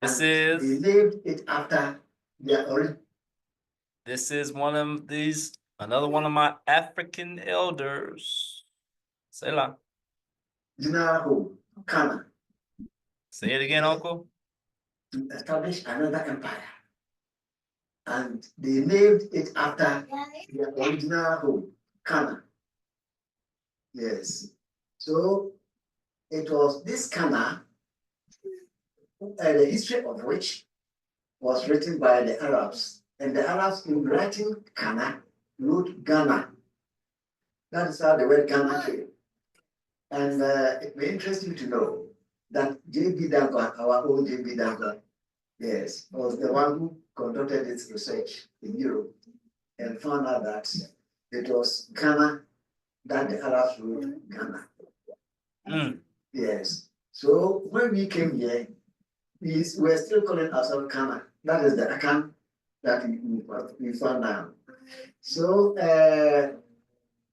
This They is named it after their origin. this is one of these, another one of my African elders. Selah. General home, Ghana, Say it again, Uncle. to establish another empire. And they named it after their original home, Ghana. Yes. So it was this Ghana, the history of which was written by the Arabs. And the Arabs, in writing Ghana, wrote Ghana. That is how the word Ghana came. And it may interest you to know that J.B. Dagwa, our own J.B. Dagwa, yes, was the one who conducted its research in Europe and found out that it was Ghana that the Arabs wrote Ghana. Yes. So when we came here, we were still calling ourselves Ghana. That is the Akan that we found now. So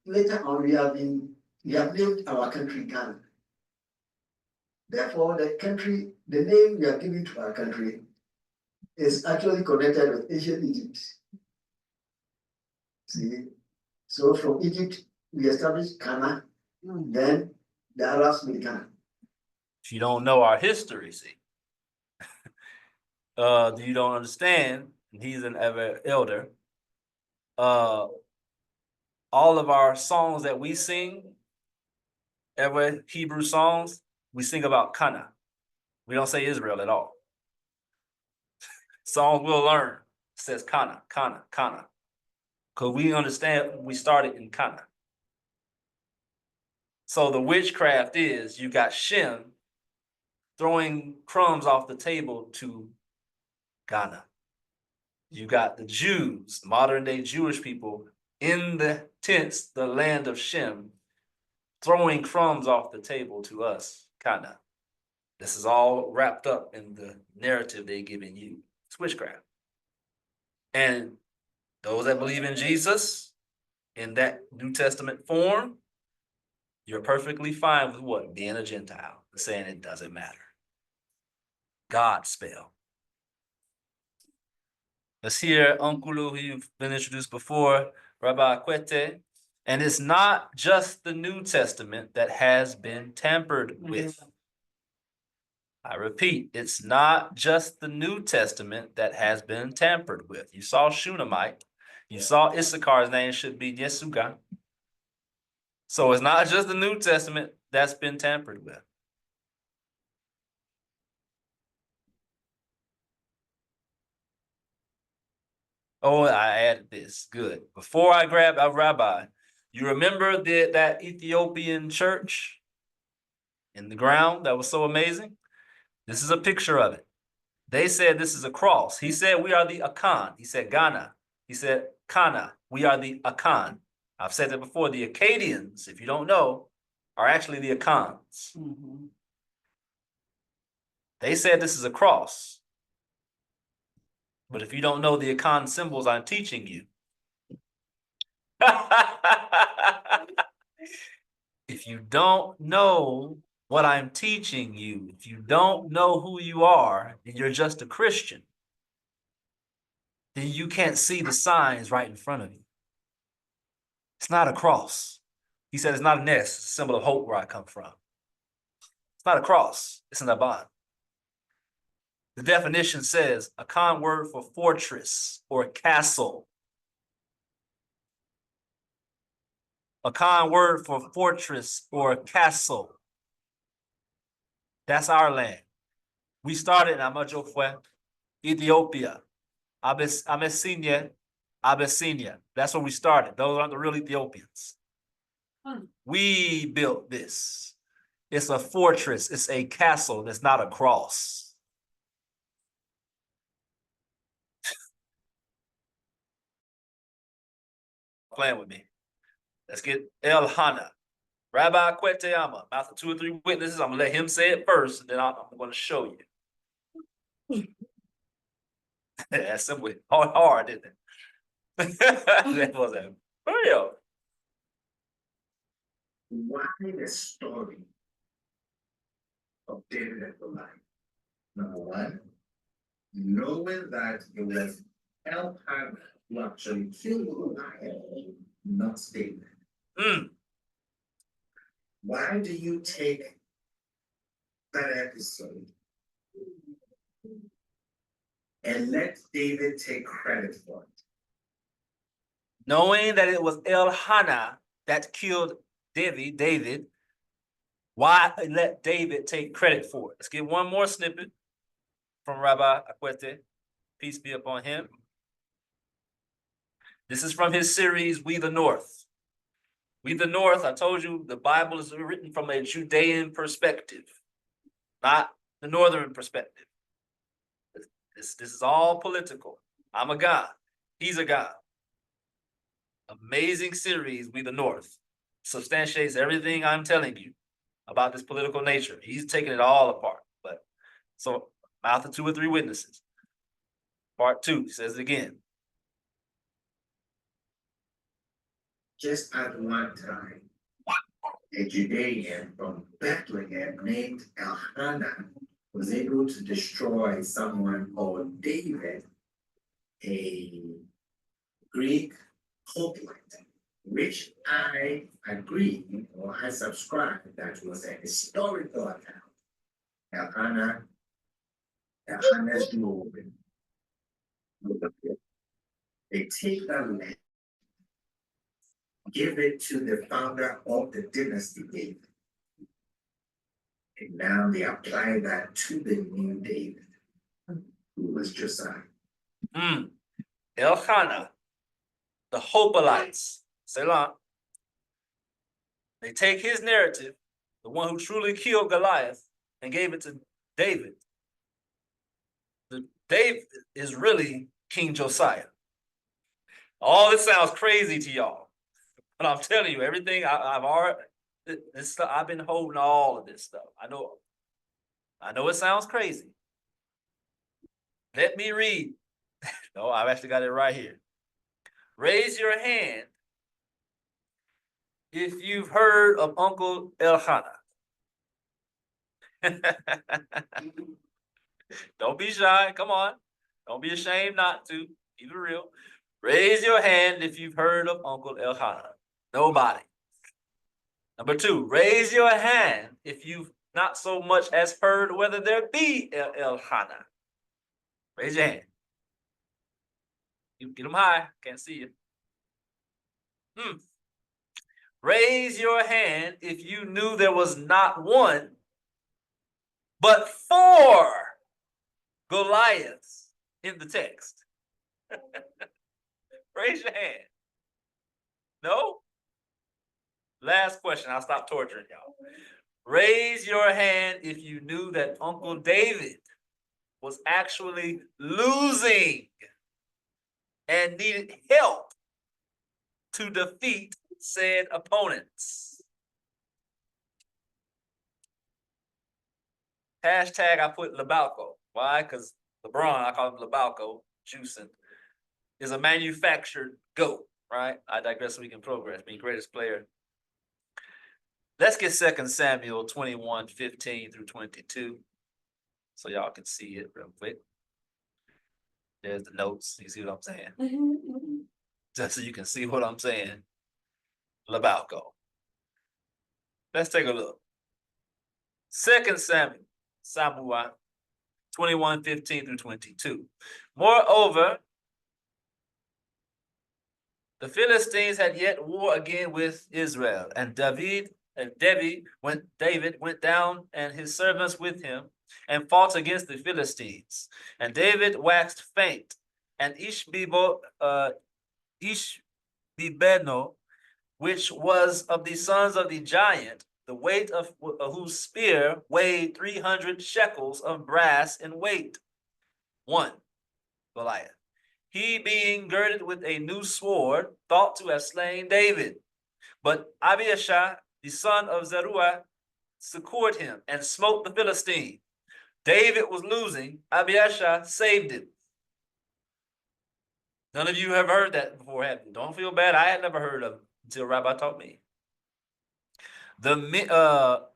later on, we have named our country Ghana. Therefore, the name we are giving to our country is actually connected with ancient Egypt. See, so from Egypt we established Ghana, then the Arabs made Ghana. If you don't know our history, see, you don't understand. He's an elder. All of our songs that we sing, every Hebrew songs, we sing about Cana. We don't say Israel at all. Songs we'll learn says Cana, Cana, Cana. Because we understand we started in Cana. So the witchcraft is you got Shem throwing crumbs off the table to Ghana. You got the Jews, modern day Jewish people in the tents, the land of Shem, throwing crumbs off the table to us, Ghana. This is all wrapped up in the narrative they're giving you. It's witchcraft. And those that believe in Jesus in that New Testament form, you're perfectly fine with what? Being a Gentile, saying it doesn't matter. God spell. Let's hear Uncle who you've been introduced before, Rabbi Kwete. And it's not just the New Testament that has been tampered with. I repeat, it's not just the New Testament that has been tampered with. You saw Shunammite. You saw Issachar's name should be Yesuga. So it's not just the New Testament that's been tampered with. Oh, I added this. Good. Before I grab a rabbi, you remember that Ethiopian church in the ground that was so amazing? This is a picture of it. They said this is a cross. He said we are the Akan. He said Ghana. He said Kana. We are the Akan. I've said that before. The Akkadians, if you don't know, are actually the Akans. They said this is a cross. But if you don't know the Akan symbols I'm teaching you, if you don't know what I'm teaching you, if you don't know who you are, and you're just a Christian, then you can't see the signs right in front of you. It's not a cross. He said it's not a nest, it's a symbol of hope where I come from. It's not a cross, it's an abad. The definition says a Akan word for fortress or castle. A Akan word for fortress or castle. That's our land. We started in Amajokwe, Ethiopia, Abyssinia. That's where we started. Those aren't the real Ethiopians. We built this. It's a fortress. It's a castle. It's not a cross. Playing with me. Let's get El Hana. Rabbi Kweteyama, mouth of 2 or 3 witnesses. I'm going to let him say it first, and then I'm going to show you. That's simply hard, isn't it? That was a real. Why the story of David and Goliath? Number one, knowing that it was Elkanah who actually killed Goliath, not David. Why do you take that episode and let David take credit for it? Knowing that it was Elkanah that killed David, why let David take credit for it? Let's get one more snippet from Rabbi Akwete. Peace be upon him. This is from his series, We the North. We the North, I told you, the Bible is written from a Judean perspective, not the Northern perspective. This is all political. I'm a God. He's a God. Amazing series, We the North. Substantiates everything I'm telling you about this political nature. He's taking it all apart. But so, mouth of 2 or 3 witnesses. Part 2 says it again. Just at one time, a Judean from Bethlehem named Elkanah was able to destroy someone called David, a Greek hoplite, which I agree or I subscribe that was a historical account. Elkanah's glory. They take that land, give it to the founder of the dynasty David. And now they apply that to the new David, who was Josiah. Elkanah, the Hoplites, Selah. They take his narrative, the one who truly killed Goliath, and gave it to David. David is really King Josiah. All this sounds crazy to y'all, but I'm telling you, everything I've already, this stuff, I've been holding all of this stuff. I know it sounds crazy. Let me read. No, I've actually got it right here. Raise your hand if you've heard of Uncle Elkanah. Don't be shy. Come on. Don't be ashamed not to. Keep it real. Raise your hand if you've heard of Uncle Elkanah. Nobody. Number 2, raise your hand if you've not so much as heard whether there be Elkanah. Raise your hand. Get them high. Can't see you. Raise your hand if you knew there was not one, but 4 Goliaths in the text. Raise your hand. No? Last question. I'll stop torturing y'all. Raise your hand if you knew that Uncle David was actually losing and needed help to defeat said opponents. Hashtag I put Lebalco. Why? Because LeBron, I call him Lebalco, juicing, is a manufactured GOAT, right? I digress so we can progress. Being greatest player. Let's get 2 Samuel 21:15 through 22. So y'all can see it real quick. There's the notes. You see what I'm saying? Just so you can see what I'm saying. Lebalco. Let's take a look. 2 Samuel 21:15 through 22. Moreover, the Philistines had yet war again with Israel, and David went down and his servants with him and fought against the Philistines. And David waxed faint, and Ishbibeno, which was of the sons of the giant, the weight of whose spear weighed 300 shekels of brass in weight. 1 Goliath. He being girded with a new sword, thought to have slain David. But Abiashai, the son of Zeruiah, succored him and smote the Philistine. David was losing. Abiashai saved him. None of you have heard that before, have you? Don't feel bad. I had never heard of it until Rabbi taught me.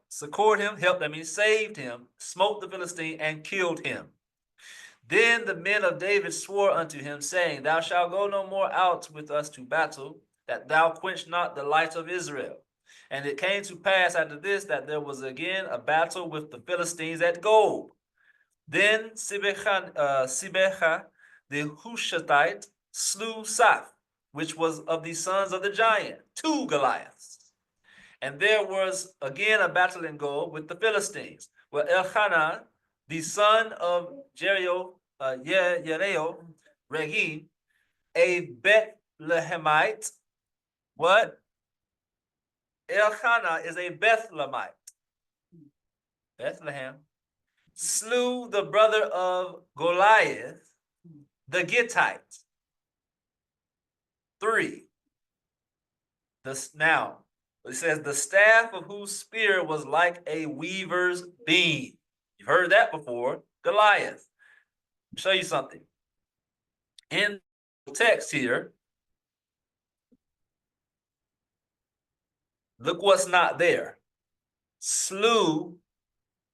Succored him, helped him, he saved him, smote the Philistine, and killed him. Then the men of David swore unto him, saying, Thou shalt go no more out with us to battle, that thou quench not the light of Israel. And it came to pass after this that there was again a battle with the Philistines at Gob. Then Sibecha the Hushathite slew Saph, which was of the sons of the giant, 2 Goliaths. And there was again a battle in Gob with the Philistines, where Elchanan, the son of Jereo, Regin, a Bethlehemite. What? Elchanan is a Bethlehemite. Bethlehem. Slew the brother of Goliath, the Gittite. 3. Now, it says, the staff of whose spear was like a weaver's beam. You've heard that before. Goliath. I'll show you something. In the text here, look what's not there. Slew,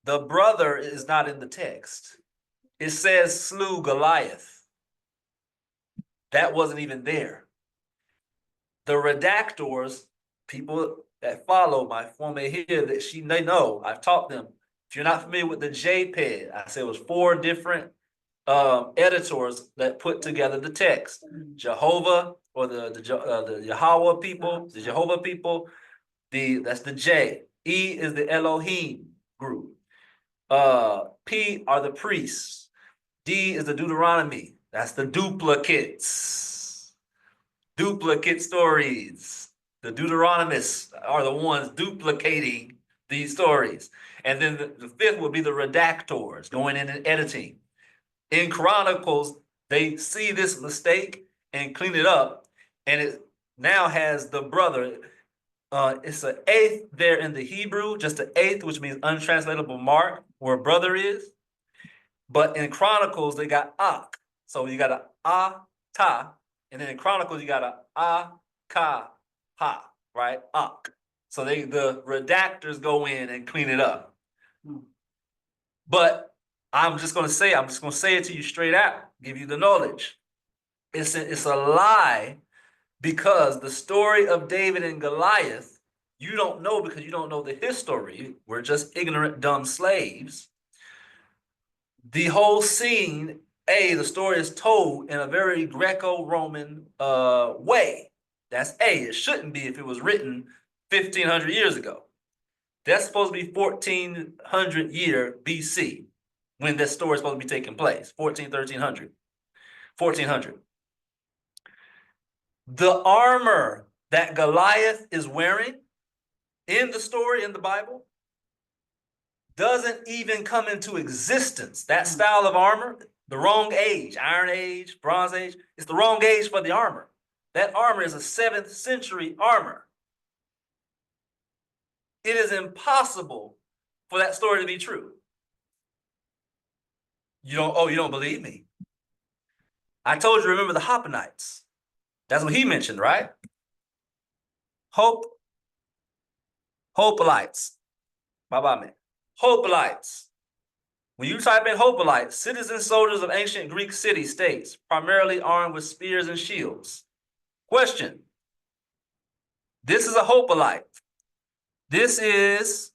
the brother is not in the text. It says slew Goliath. That wasn't even there. The redactors, people that follow my former here, that they know, I've taught them. If you're not familiar with the JPEG, I said it was 4 different editors that put together the text. Jehovah, or the Yahweh people, the Jehovah people, that's the J. E is the Elohim group. P are the priests. D is the Deuteronomy. That's the duplicates. Duplicate stories. The Deuteronomists are the ones duplicating these stories. And then the 5th would be the redactors going in and editing. In Chronicles, they see this mistake and clean it up. And it now has the brother. It's an 8th there in the Hebrew, just an 8th, which means untranslatable mark, where brother is. But in Chronicles, they got ak. So you got a ta. And then in Chronicles, you got a ka ha, right? Ak. So the redactors go in and clean it up. But I'm just gonna say it to you straight out, give you the knowledge. It's a lie, because the story of David and Goliath, you don't know, because you don't know the history. We're just ignorant, dumb slaves. The whole scene, the story is told in a very Greco-Roman way. That's it shouldn't be if it was written 1,500 years ago. That's supposed to be 1400 year BC when this story is supposed to be taking place, 1300. The armor that Goliath is wearing in the story in the Bible doesn't even come into existence. That style of armor, the wrong age, Iron Age, Bronze Age, it's the wrong age for the armor. That armor is a 7th century armor. It is impossible for that story to be true. You don't believe me? I told you, remember the Hoplonites. That's what he mentioned, right? Hoplites. Bye-bye, man. Hoplites. When you type in Hoplites, citizen soldiers of ancient Greek city-states, primarily armed with spears and shields. Question. This is a Hoplite. This is,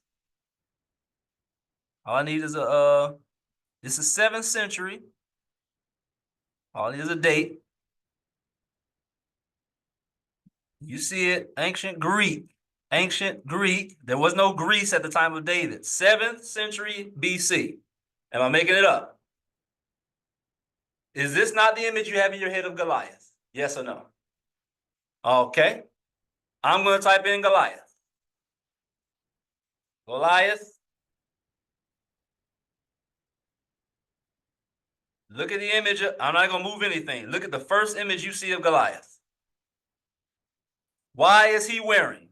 all I need is this is 7th century. All I need is a date. You see it, ancient Greek. Ancient Greek. There was no Greece at the time of David. 7th century BC. Am I making it up? Is this not the image you have in your head of Goliath? Yes or no? Okay. I'm going to type in Goliath. Goliath. Look at the image. I'm not going to move anything. Look at the first image you see of Goliath. Why is he wearing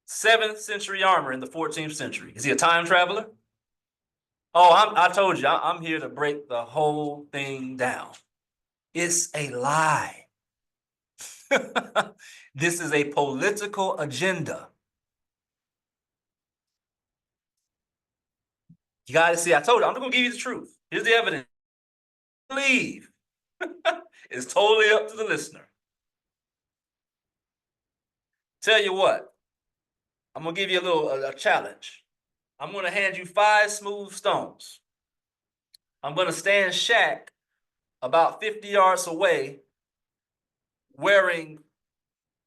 7th century armor in the 14th century? Is he a time traveler? Oh, I told you, I'm here to break the whole thing down. It's a lie. This is a political agenda. You got to see, I told you, I'm going to give you the truth. Here's the evidence. believe is totally up to the listener. Tell you what, I'm gonna give you a challenge. I'm gonna hand you 5 smooth stones. I'm gonna stand Shaq about 50 yards away, wearing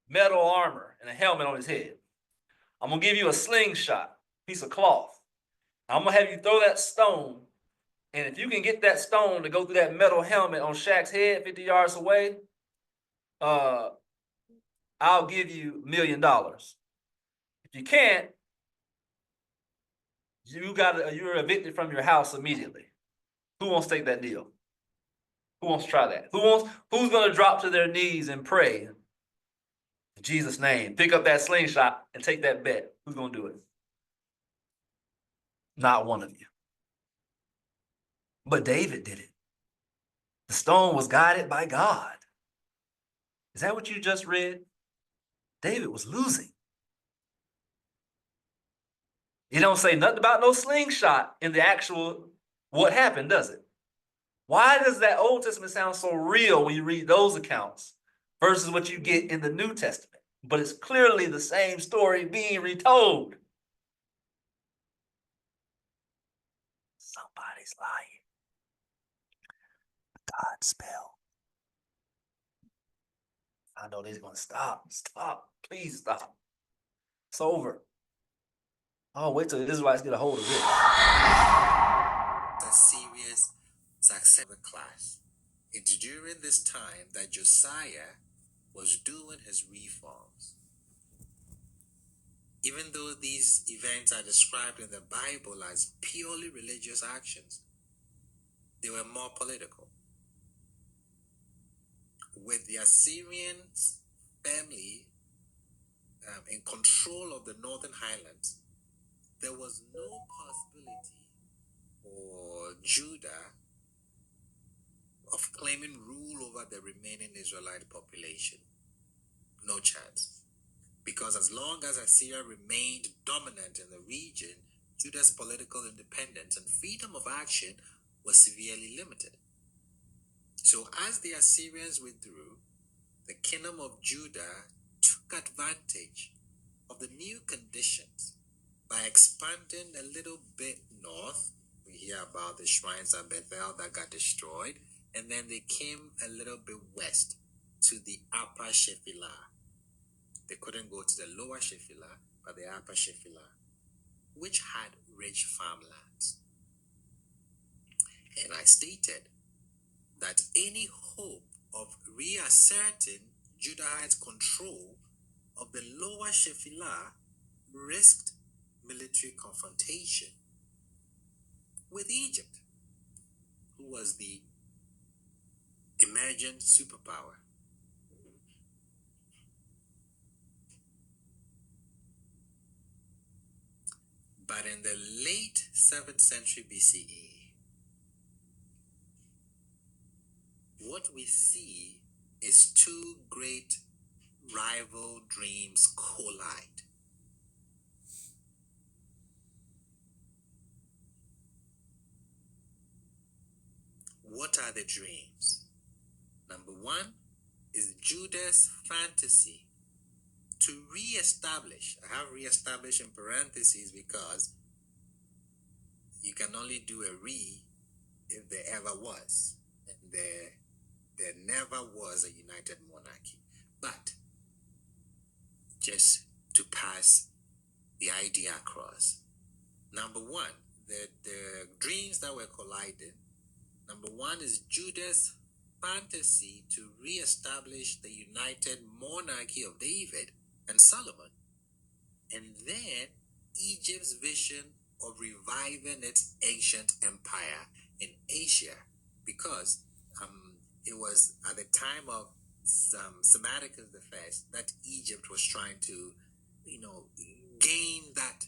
metal armor and a helmet on his head. I'm gonna give you a slingshot, piece of cloth. I'm gonna have you throw that stone, and if you can get that stone to go through that metal helmet on Shaq's head 50 yards away, I'll give you $1 million. If you can't, you're evicted from your house immediately. Who wants to take that deal? Who wants to try that? Who's gonna drop to their knees and pray in Jesus' name, pick up that slingshot and take that bet? Who's gonna do it? Not one of you. But David did it. The stone was guided by God. Is that what you just read? David was losing. It don't say nothing about no slingshot in the actual what happened, does it? Why does that Old Testament sound so real when you read those accounts versus what you get in the New Testament? But it's clearly the same story being retold. Somebody's lying. God spell. I know they're going to stop. Stop. Please stop. It's over. Oh, wait till the Israelites get a hold of this. A serious success of the class. It's during this time that Josiah was doing his reforms. Even though these events are described in the Bible as purely religious actions, they were more political. With the Assyrians firmly in control of the northern highlands, there was no possibility for Judah of claiming rule over the remaining Israelite population. No chance. Because as long as Assyria remained dominant in the region, Judah's political independence and freedom of action was severely limited. So as the Assyrians withdrew, the kingdom of Judah took advantage of the new conditions by expanding a little bit north. We hear about the shrines at Bethel that got destroyed, and then they came a little bit west to the upper Shephelah. They couldn't go to the lower Shephelah, but the upper Shephelah, which had rich farmlands. And I stated that any hope of reasserting Judahite control of the lower Shephelah risked military confrontation with Egypt, who was the emergent superpower. But in the late 7th century BCE, what we see is 2 great rival dreams collide. What are the dreams? Number 1 is Judah's fantasy to re-establish. I have re-establish in parentheses because you can only do a re if there ever was. And there never was a united monarchy. But just to pass the idea across. Number 1, the dreams that were colliding. Number 1 is Judah's fantasy to re-establish the united monarchy of David and Solomon. And then Egypt's vision of reviving its ancient empire in Asia, because it was at the time of Psammetichus I that Egypt was trying to, gain that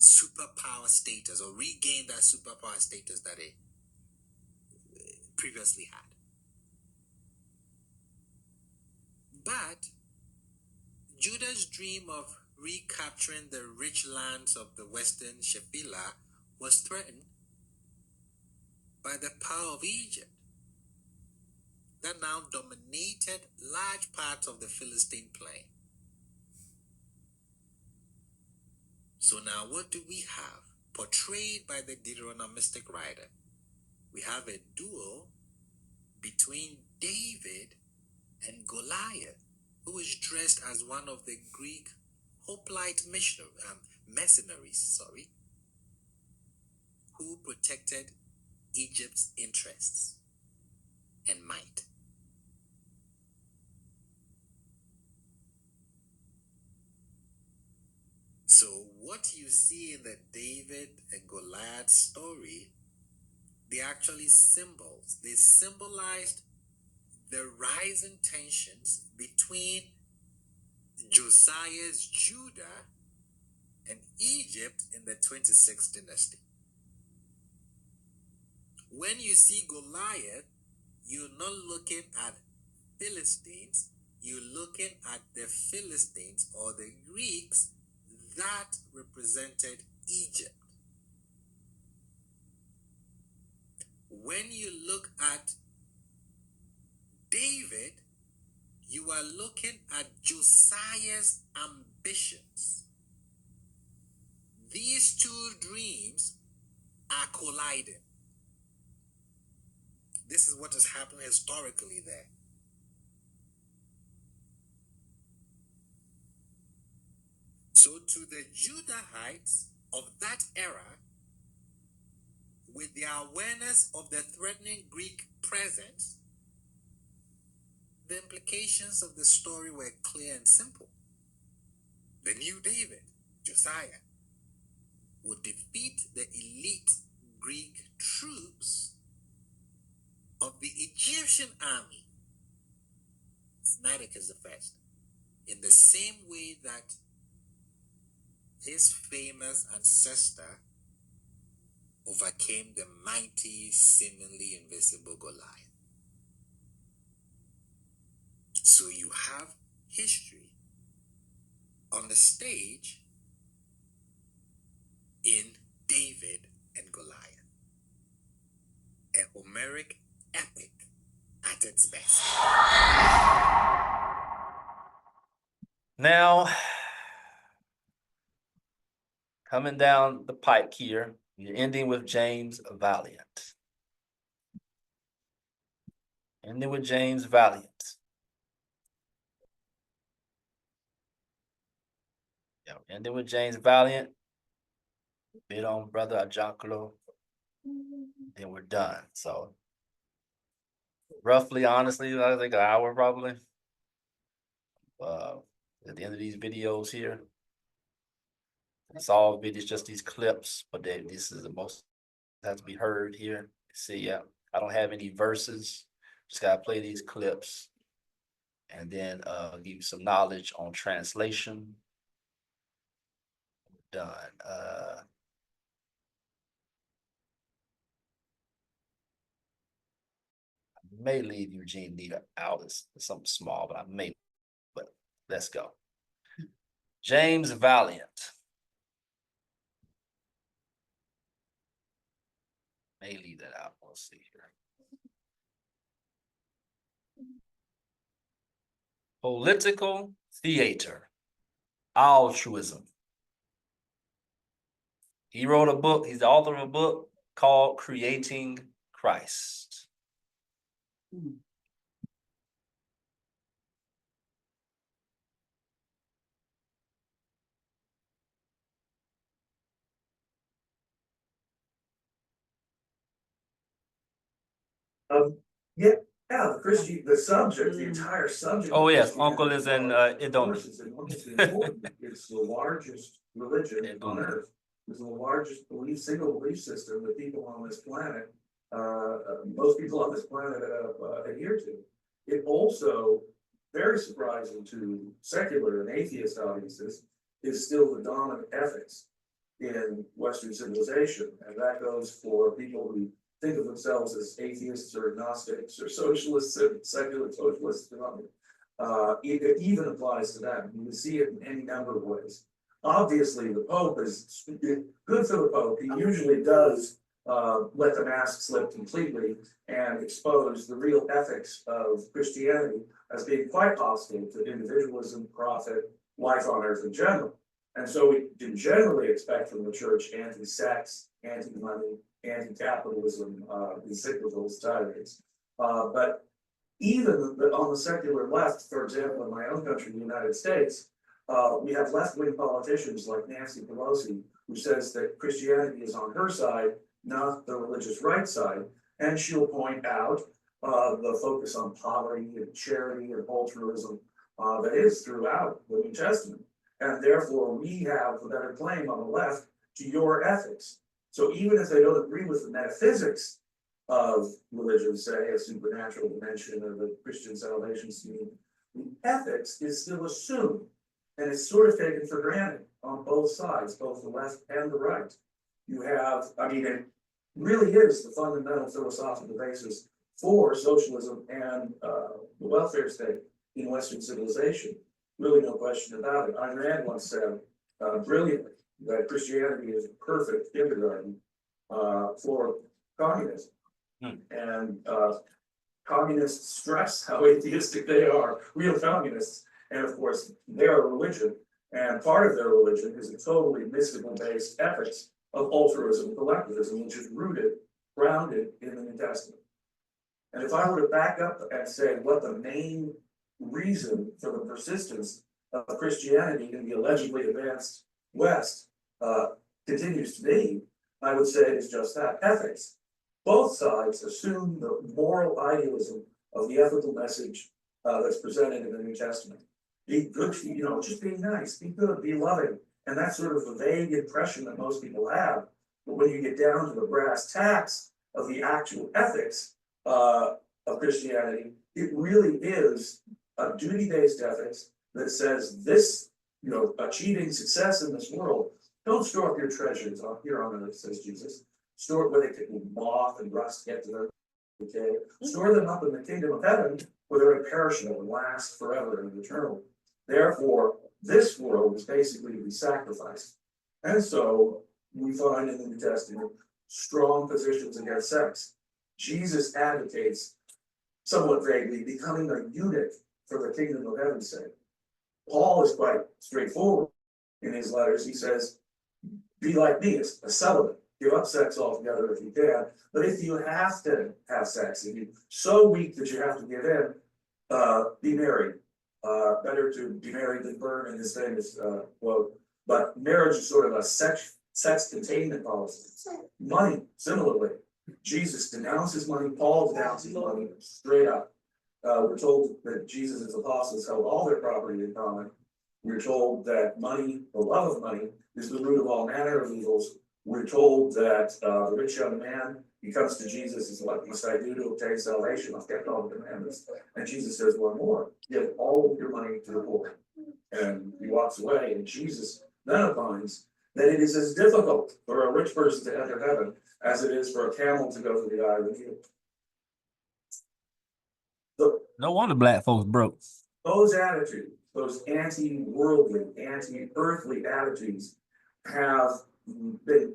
superpower status or regain that superpower status that it previously had. But Judah's dream of recapturing the rich lands of the western Shephelah was threatened by the power of Egypt that now dominated large parts of the Philistine plain. So now what do we have portrayed by the Deuteronomistic writer? We have a duel between David and Goliath, who is dressed as one of the Greek hoplite mercenaries, who protected Egypt's interests and might. So what you see in the David and Goliath story, they're actually symbols. They symbolized the rising tensions between Josiah's Judah and Egypt in the 26th dynasty. When you see Goliath, you're not looking at Philistines, you're looking at the Philistines or the Greeks that represented Egypt. When you look at David, you are looking at Josiah's ambitions. These two dreams are colliding. This is what has happened historically there. So to the Judahites of that era, with their awareness of the threatening Greek presence, the implications of the story were clear and simple. The new David, Josiah, would defeat the elite Greek troops of the Egyptian army, Sinaiticus I, in the same way that his famous ancestor overcame the mighty, seemingly invisible Goliath. So you have history on the stage in David and Goliath, a Homeric epic at its best. Now, coming down the pike here, you're ending with James Valiant. Ending with James Valiant. Yeah, ending with James Valiant. Bid on Brother Ajanklo. Then we're done. So, roughly, honestly, I think an hour probably. At the end of these videos here. It's all videos, just these clips, but this is the most that has to be heard here. See, yeah, I don't have any verses. Just gotta play these clips and then give you some knowledge on translation. Done. I may leave Eugene Nita out. It's something small, but I may. But let's go. James Valiant. May leave that out. We'll see here. Political theater. Altruism. He wrote a book. He's the author of a book called Creating Christ. Yeah, the subject, the entire subject. Oh yes, Uncle is in Edom. It's the largest religion on earth. It's the largest single belief system that people on this planet, most people on this planet adhere to. It also, very surprising to secular and atheist audiences, is still the dominant ethics in Western civilization, and that goes for people who think of themselves as atheists or agnostics or socialists, secular socialists. It even applies to them. You can see it in any number of ways. Obviously, the Pope is good for the Pope. He usually does let the mask slip completely and expose the real ethics of Christianity as being quite hostile to individualism, profit, life on earth in general. And so we do generally expect from the church anti-sex, anti-money, anti-capitalism, encyclical tirades. But even on the secular left, for example, in my own country, the United States, we have left-wing politicians like Nancy Pelosi, who says that Christianity is on her side, not the religious right side, and she'll point out the focus on poverty and charity and altruism that is throughout the New Testament. And therefore, we have a better claim on the left to your ethics. So even if they don't agree with the metaphysics of religion, say a supernatural dimension or the Christian salvation scheme, the ethics is still assumed. And it's sort of taken for granted on both sides, both the left and the right. You have, I mean, it really is the fundamental philosophical basis for socialism and the welfare state in Western civilization. Really no question about it. Ayn Rand once said brilliantly that Christianity is a perfect kindergarten for communism. And communists stress how atheistic they are, real communists. And of course, they're a religion, and part of their religion is a totally mystical-based ethics of altruism and collectivism, which is rooted, grounded in the New Testament. And if I were to back up and say what the main reason for the persistence of Christianity in the allegedly advanced West continues to be, I would say it's just that, ethics. Both sides assume the moral idealism of the ethical message that's presented in the New Testament. Be good, just be nice, be good, be loving. And that's sort of the vague impression that most people have. But when you get down to the brass tacks of the actual ethics of Christianity, it really is a duty-based ethics that says this, achieving success in this world, don't store up your treasures here on earth, says Jesus. Store it where they can moth and rust get to their decay. Store them up in the kingdom of heaven where they're imperishable and last forever and eternal. Therefore, this world is basically to be sacrificed. And so we find in the New Testament strong positions against sex. Jesus advocates, somewhat vaguely, becoming a eunuch for the kingdom of heaven's sake. Paul is quite straightforward in his letters. He says, be like me, a celibate. Give up sex altogether if you can. But if you have to have sex, if you're so weak that you have to give in, be married. Better to be married than burn in his famous quote. But marriage is sort of a sex containment policy. Money, similarly. Jesus denounces money, Paul denounces money straight up. We're told that Jesus' apostles held all their property in common. We're told that money, the love of money, is the root of all manner of evils. We're told that the rich young man, he comes to Jesus, he says, what must I do to obtain salvation? I've kept all the commandments. And Jesus says, one more, give all of your money to the poor. And he walks away, and Jesus then opines that it is as difficult for a rich person to enter heaven as it is for a camel to go through the eye of a needle. No wonder black folks broke. Those attitudes, those anti-worldly, anti-earthly attitudes have been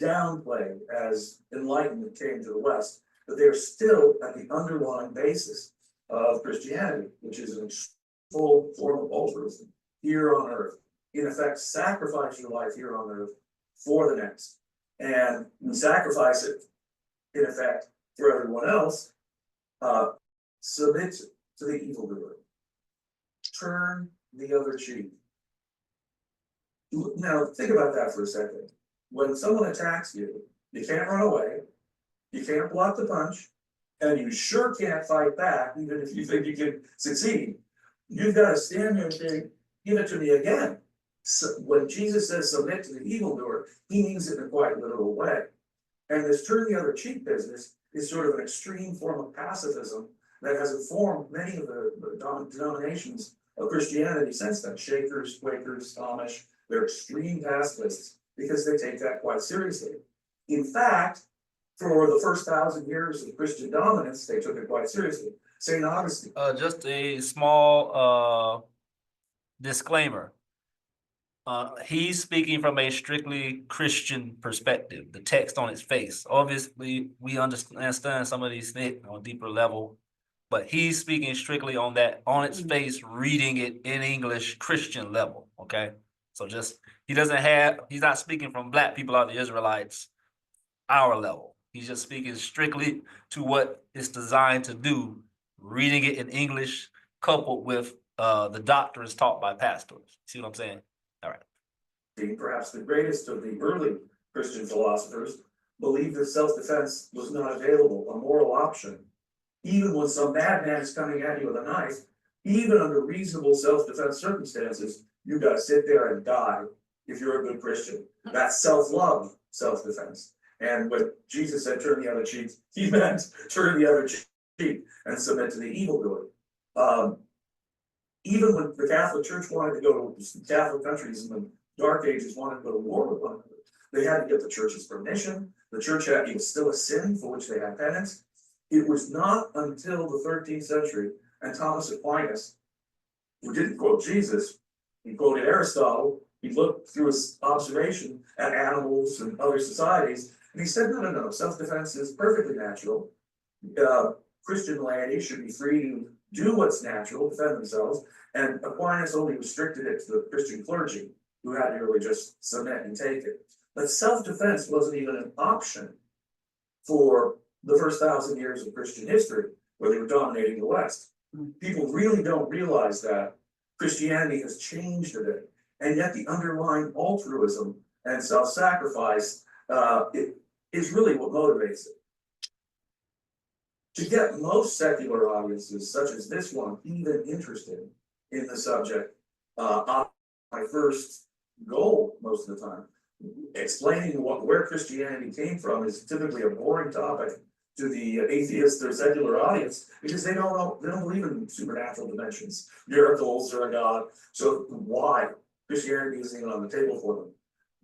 downplayed as enlightenment came to the West, but they're still at the underlying basis of Christianity, which is an full form of altruism here on earth. In effect, sacrifice your life here on earth for the next. And we sacrifice it, in effect, for everyone else. Submit to the evildoer. Turn the other cheek. Now, think about that for a second. When someone attacks you, you can't run away, you can't block the punch, and you sure can't fight back, even if you think you can succeed. You've got to stand there and say, give it to me again. So when Jesus says submit to the evildoer, he means it in a quite literal way. And this turn the other cheek business is sort of an extreme form of pacifism that has informed many of the denominations of Christianity since then. Shakers, Quakers, Amish, they're extreme pacifists because they take that quite seriously. In fact, for the first 1,000 years of Christian dominance, they took it quite seriously. St. Augustine. Just a small disclaimer. He's speaking from a strictly Christian perspective, the text on its face. Obviously, we understand some of these things on a deeper level, but he's speaking strictly on that, on its face, reading it in English, Christian level, okay? So just, he's not speaking from black people are the Israelites, our level. He's just speaking strictly to what it's designed to do, reading it in English, coupled with the doctrines taught by pastors. See what I'm saying? All right. Perhaps the greatest of the early Christian philosophers believed that self-defense was not available, a moral option. Even when some madman is coming at you with a knife, even under reasonable self-defense circumstances, you gotta sit there and die if you're a good Christian. That's self-love, self-defense. And when Jesus said turn the other cheek, he meant turn the other cheek and submit to the evildoer. Even when the Catholic Church wanted to go to Catholic countries in the Dark Ages wanted to go to war with one another, they had to get the church's permission. The church had, it was still a sin for which they had penance. It was not until the 13th century and Thomas Aquinas, who didn't quote Jesus, he quoted Aristotle, he looked through his observation at animals and other societies, and he said, no, self-defense is perfectly natural. Christian laity should be free to do what's natural, defend themselves, and Aquinas only restricted it to the Christian clergy, who had to really just submit and take it. But self-defense wasn't even an option for the first 1,000 years of Christian history, where they were dominating the West. People really don't realize that Christianity has changed a bit, and yet the underlying altruism and self-sacrifice it is really what motivates it. To get most secular audiences, such as this one, even interested in the subject, my first goal most of the time, explaining where Christianity came from is typically a boring topic to the atheist or secular audience, because they don't believe in supernatural dimensions, miracles, or a God. So why Christianity isn't even on the table for them?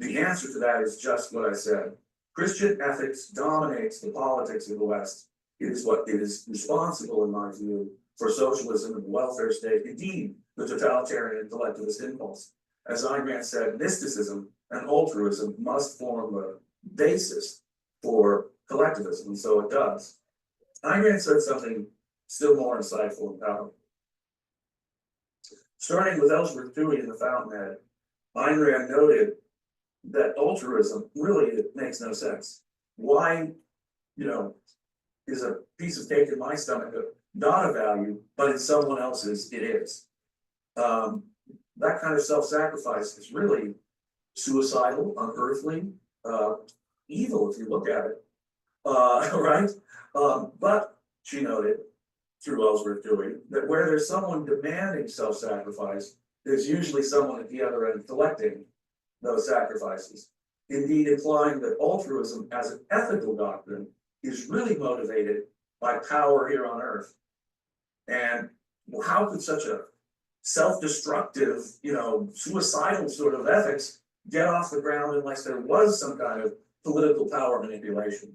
The answer to that is just what I said. Christian ethics dominates the politics of the West. It is responsible, in my view, for socialism and the welfare state, indeed, the totalitarian and collectivist impulse. As Ayn Rand said, mysticism and altruism must form the basis for collectivism, and so it does. Ayn Rand said something still more insightful and powerful. Starting with Ellsworth Toohey in The Fountainhead, Ayn Rand noted that altruism really makes no sense. Why, is a piece of cake in my stomach not a value, but in someone else's it is? That kind of self-sacrifice is really suicidal, unearthly, evil if you look at it, right? But she noted, through Ellsworth Toohey, that where there's someone demanding self-sacrifice, there's usually someone at the other end collecting those sacrifices. Indeed, implying that altruism as an ethical doctrine is really motivated by power here on earth. And how could such a self-destructive, suicidal sort of ethics get off the ground unless there was some kind of political power manipulation?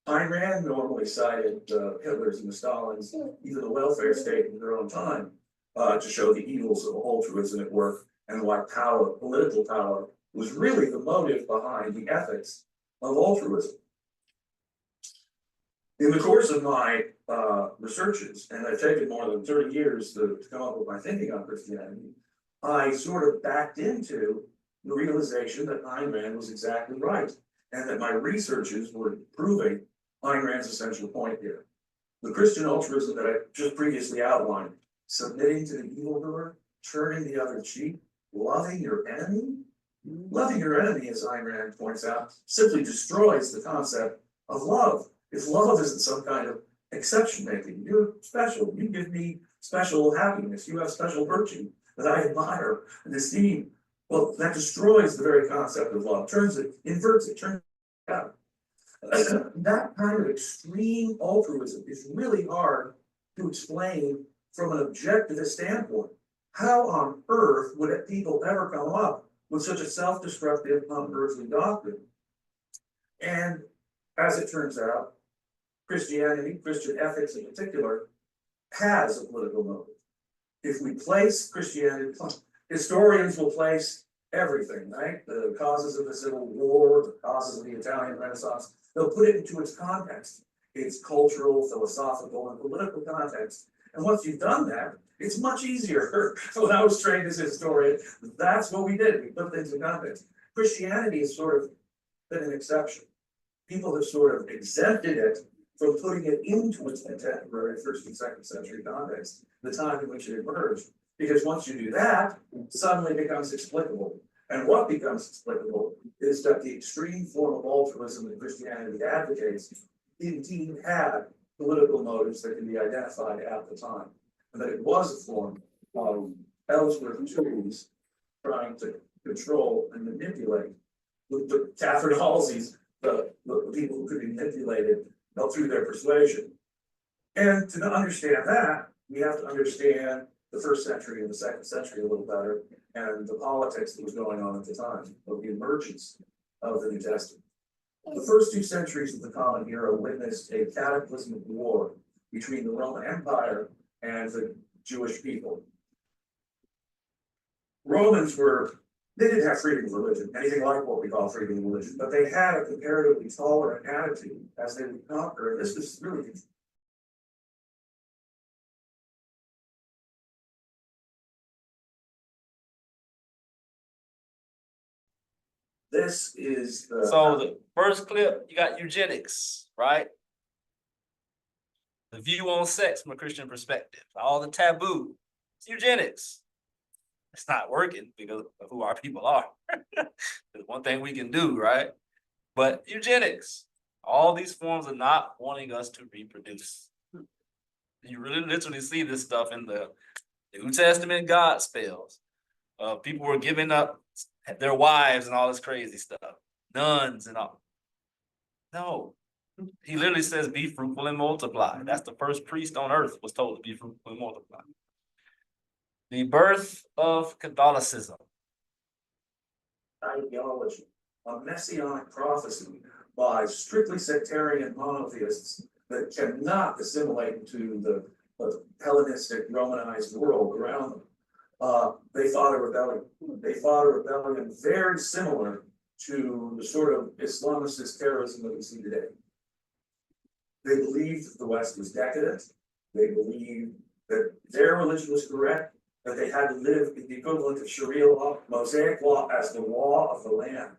Ayn Rand normally cited Hitler's and the Stalins, even the welfare state in their own time, to show the evils of altruism at work and why power, political power, was really the motive behind the ethics of altruism. In the course of my researches, and I've taken more than 30 years to come up with my thinking on Christianity, I sort of backed into the realization that Ayn Rand was exactly right, and that my researches were proving Ayn Rand's essential point here. The Christian altruism that I just previously outlined, submitting to the evildoer, turning the other cheek, loving your enemy. Loving your enemy, as Ayn Rand points out, simply destroys the concept of love. If love isn't some kind of exception making, you're special, you give me special happiness, you have special virtue that I admire and esteem. Well, that destroys the very concept of love, inverts it, turns it out. That kind of extreme altruism is really hard to explain from an objectivist standpoint. How on earth would people ever come up with such a self-destructive, unearthly doctrine? And as it turns out, Christianity, Christian ethics in particular, has a political motive. If we place Christianity, historians will place everything, right? The causes of the Civil War, the causes of the Italian Renaissance, they'll put it into its context, its cultural, philosophical, and political context. And once you've done that, it's much easier. So when I was trained as a historian, that's what we did. We put things in context. Christianity has sort of been an exception. People have sort of exempted it from putting it into its contemporary first and second century context, the time in which it emerged. Because once you do that, suddenly it becomes explicable. And what becomes explicable is that the extreme form of altruism that Christianity advocates indeed had political motives that can be identified at the time. And that it was a form of Ellsworth tools trying to control and manipulate the Catherine Halsey's, the people who could be manipulated through their persuasion. And to understand that, we have to understand the first century and the second century a little better, and the politics that was going on at the time of the emergence of the New Testament. The first 2 centuries of the Common Era witnessed a cataclysmic war between the Roman Empire and the Jewish people. Romans they didn't have freedom of religion, anything like what we call freedom of religion, but they had a comparatively tolerant attitude as they would conquer, and this was really this is the So the first clip, you got eugenics, right? The view on sex from a Christian perspective, all the taboo, it's eugenics. It's not working because of who our people are. There's one thing we can do, right? But eugenics, all these forms of not wanting us to reproduce. You really literally see this stuff in the New Testament God spells. People were giving up their wives and all this crazy stuff, nuns and all. No, he literally says, be fruitful and multiply. That's the first priest on earth was told to be fruitful and multiply. The birth of Catholicism. ideology, a messianic prophecy by strictly sectarian monotheists that cannot assimilate into the Hellenistic Romanized world around them. They fought a rebellion very similar to the sort of Islamicist terrorism that we see today. They believed that the West was decadent. They believed that their religion was correct, that they had to live in the equivalent of Sharia law, Mosaic law, as the law of the land.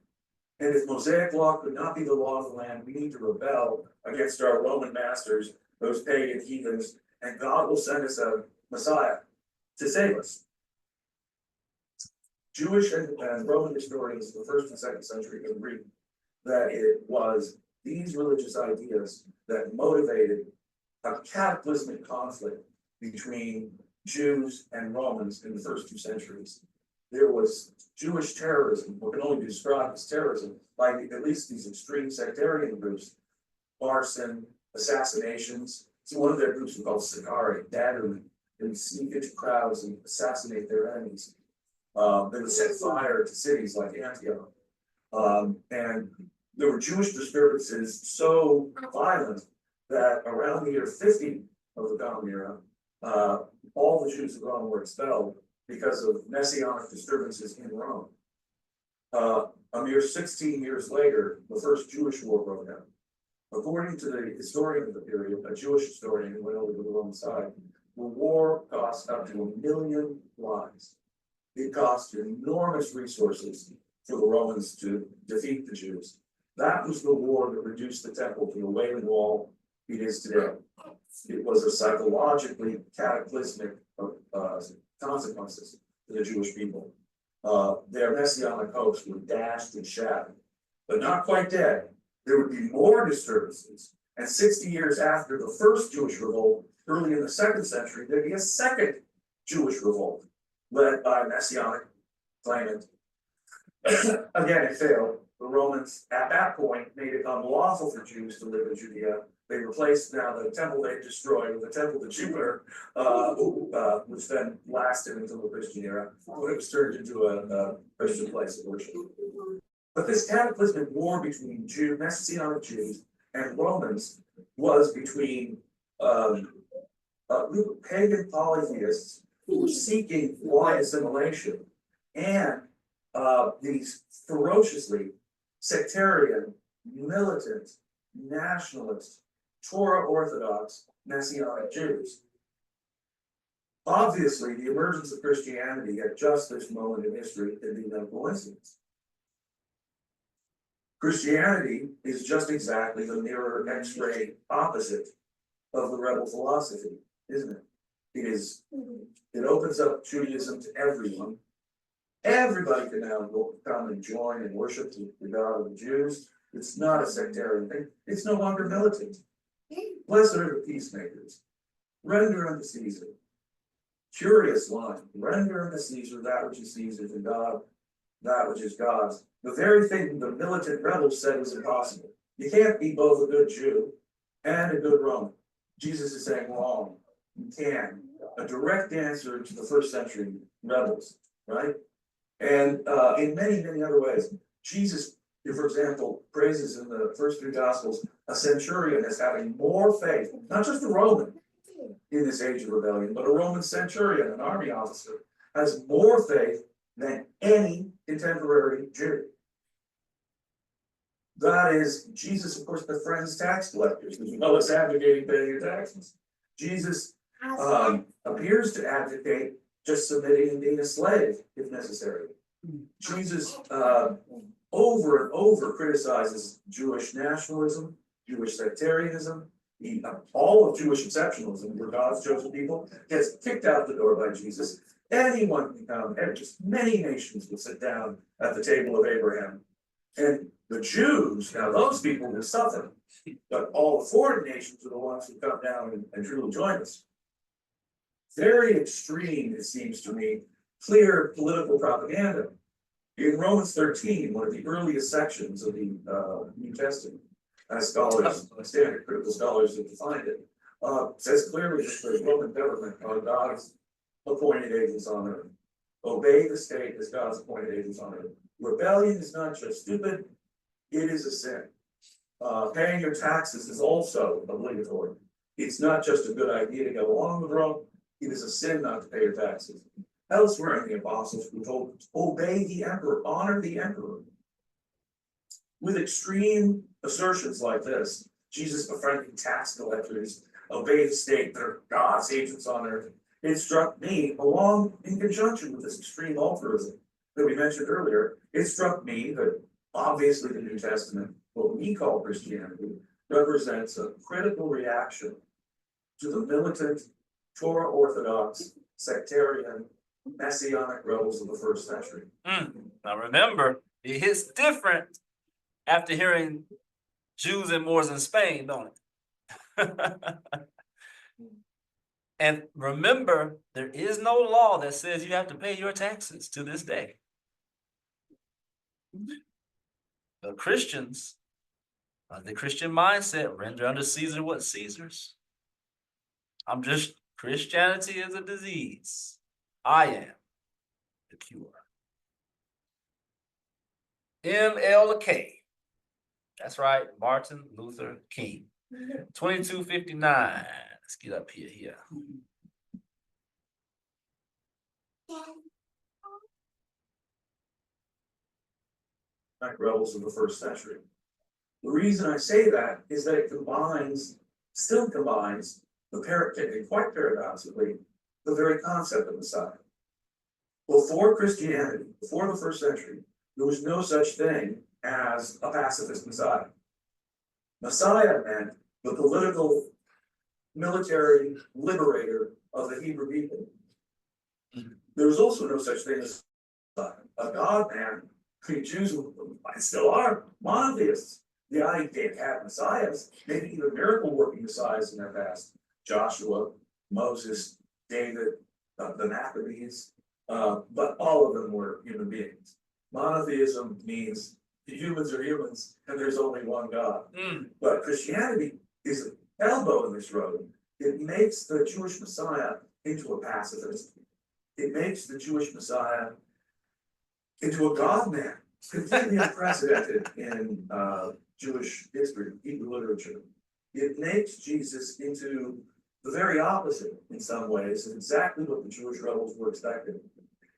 And if Mosaic law could not be the law of the land, we need to rebel against our Roman masters, those pagan heathens, and God will send us a Messiah to save us. Jewish and Roman historians of the 1st and 2nd century agree that it was these religious ideas that motivated a cataclysmic conflict between Jews and Romans in the first 2 centuries. There was Jewish terrorism, what can only be described as terrorism, by at least these extreme sectarian groups, arson, assassinations. So one of their groups was called Siámlɔ, daggermen. They would sneak into crowds and assassinate their enemies. They would set fire to cities like Antioch. And there were Jewish disturbances so violent that around the year 50 of the Common Era, all the Jews of Rome were expelled because of messianic disturbances in Rome. A mere 16 years later, the first Jewish war broke out. According to the historian of the period, a Jewish historian who went over to the Roman side, the war cost up to 1 million lives. It cost enormous resources for the Romans to defeat the Jews. That was the war that reduced the temple to the Wailing Wall it is today. It was a psychologically cataclysmic consequences to the Jewish people. Their messianic hopes were dashed and shattered, but not quite dead. There would be more disturbances. And 60 years after the first Jewish revolt, early in the 2nd century, there'd be a second Jewish revolt led by a messianic claimant. Again, it failed. The Romans at that point made it unlawful for Jews to live in Judea. They replaced now the temple they destroyed with the temple to Jupiter, which then lasted until the Christian era, when it was turned into a Christian place of worship. But this cataclysmic war between Messianic Jews and Romans was between pagan polytheists who were seeking wide assimilation and these ferociously sectarian, militant, nationalist, Torah Orthodox, Messianic Jews. Obviously, the emergence of Christianity at just this moment in history can be no coincidence. Christianity is just exactly the mirror X-ray opposite of the rebel philosophy, isn't it? It opens up Judaism to everyone. Everybody can now come and join and worship the God of the Jews. It's not a sectarian thing. It's no longer militant. Blessed are the peacemakers. Render unto Caesar. Curious line. Render unto Caesar that which is Caesar's, and God that which is God's. The very thing the militant rebels said was impossible. You can't be both a good Jew and a good Roman. Jesus is saying wrong. You can. A direct answer to the first century rebels, right? And in many, many other ways, Jesus, for example, praises in the first three Gospels a centurion as having more faith, not just a Roman in this age of rebellion, but a Roman centurion, an army officer, has more faith than any contemporary Jew. That is, Jesus, of course, befriends tax collectors, as well as advocating paying your taxes. Jesus appears to advocate just submitting and being a slave if necessary. Jesus over and over criticizes Jewish nationalism, Jewish sectarianism, all of Jewish exceptionalism, where God's chosen people, gets kicked out the door by Jesus. Anyone can come, and just many nations will sit down at the table of Abraham. And the Jews, now those people will suffer, but all the foreign nations are the ones who come down and truly join us. Very extreme, it seems to me, clear political propaganda. In Romans 13, one of the earliest sections of the New Testament, as scholars, standard critical scholars have defined it, says clearly that the Roman government are God's appointed agents on earth. Obey the state as God's appointed agents on earth. Rebellion is not just stupid, it is a sin. Paying your taxes is also obligatory. It's not just a good idea to go along with Rome, it is a sin not to pay your taxes. Elsewhere in the apostles, we told obey the emperor, honor the emperor. With extreme assertions like this, Jesus befriending tax collectors, obey the state, they're God's agents on earth. It struck me, along in conjunction with this extreme altruism that we mentioned earlier, it struck me that obviously the New Testament, what we call Christianity, represents a critical reaction to the militant, Torah Orthodox, sectarian, Messianic rebels of the first century. Now remember, it hits different after hearing Jews and Moors in Spain, don't it? And remember, there is no law that says you have to pay your taxes to this day. The Christians, the Christian mindset, render unto Caesar what Caesar's. Christianity is a disease. I am the cure. MLK. That's right, Martin Luther King. 2259. Let's get up here. Like rebels of the first century. The reason I say that is that it still combines, quite paradoxically, the very concept of Messiah. Before Christianity, before the first century, there was no such thing as a pacifist Messiah. Messiah meant the political, military liberator of the Hebrew people. There was also no such thing as a God-man. Jews still are monotheists. They had messiahs, maybe even miracle-working messiahs in their past. Joshua, Moses, David, the Maccabees, but all of them were human beings. Monotheism means the humans are humans and there's only one God. But Christianity is an elbow in this road. It makes the Jewish Messiah into a pacifist. It makes the Jewish Messiah into a God-man, completely unprecedented in Jewish history, Hebrew literature. It makes Jesus into the very opposite in some ways, and exactly what the Jewish rebels were expecting.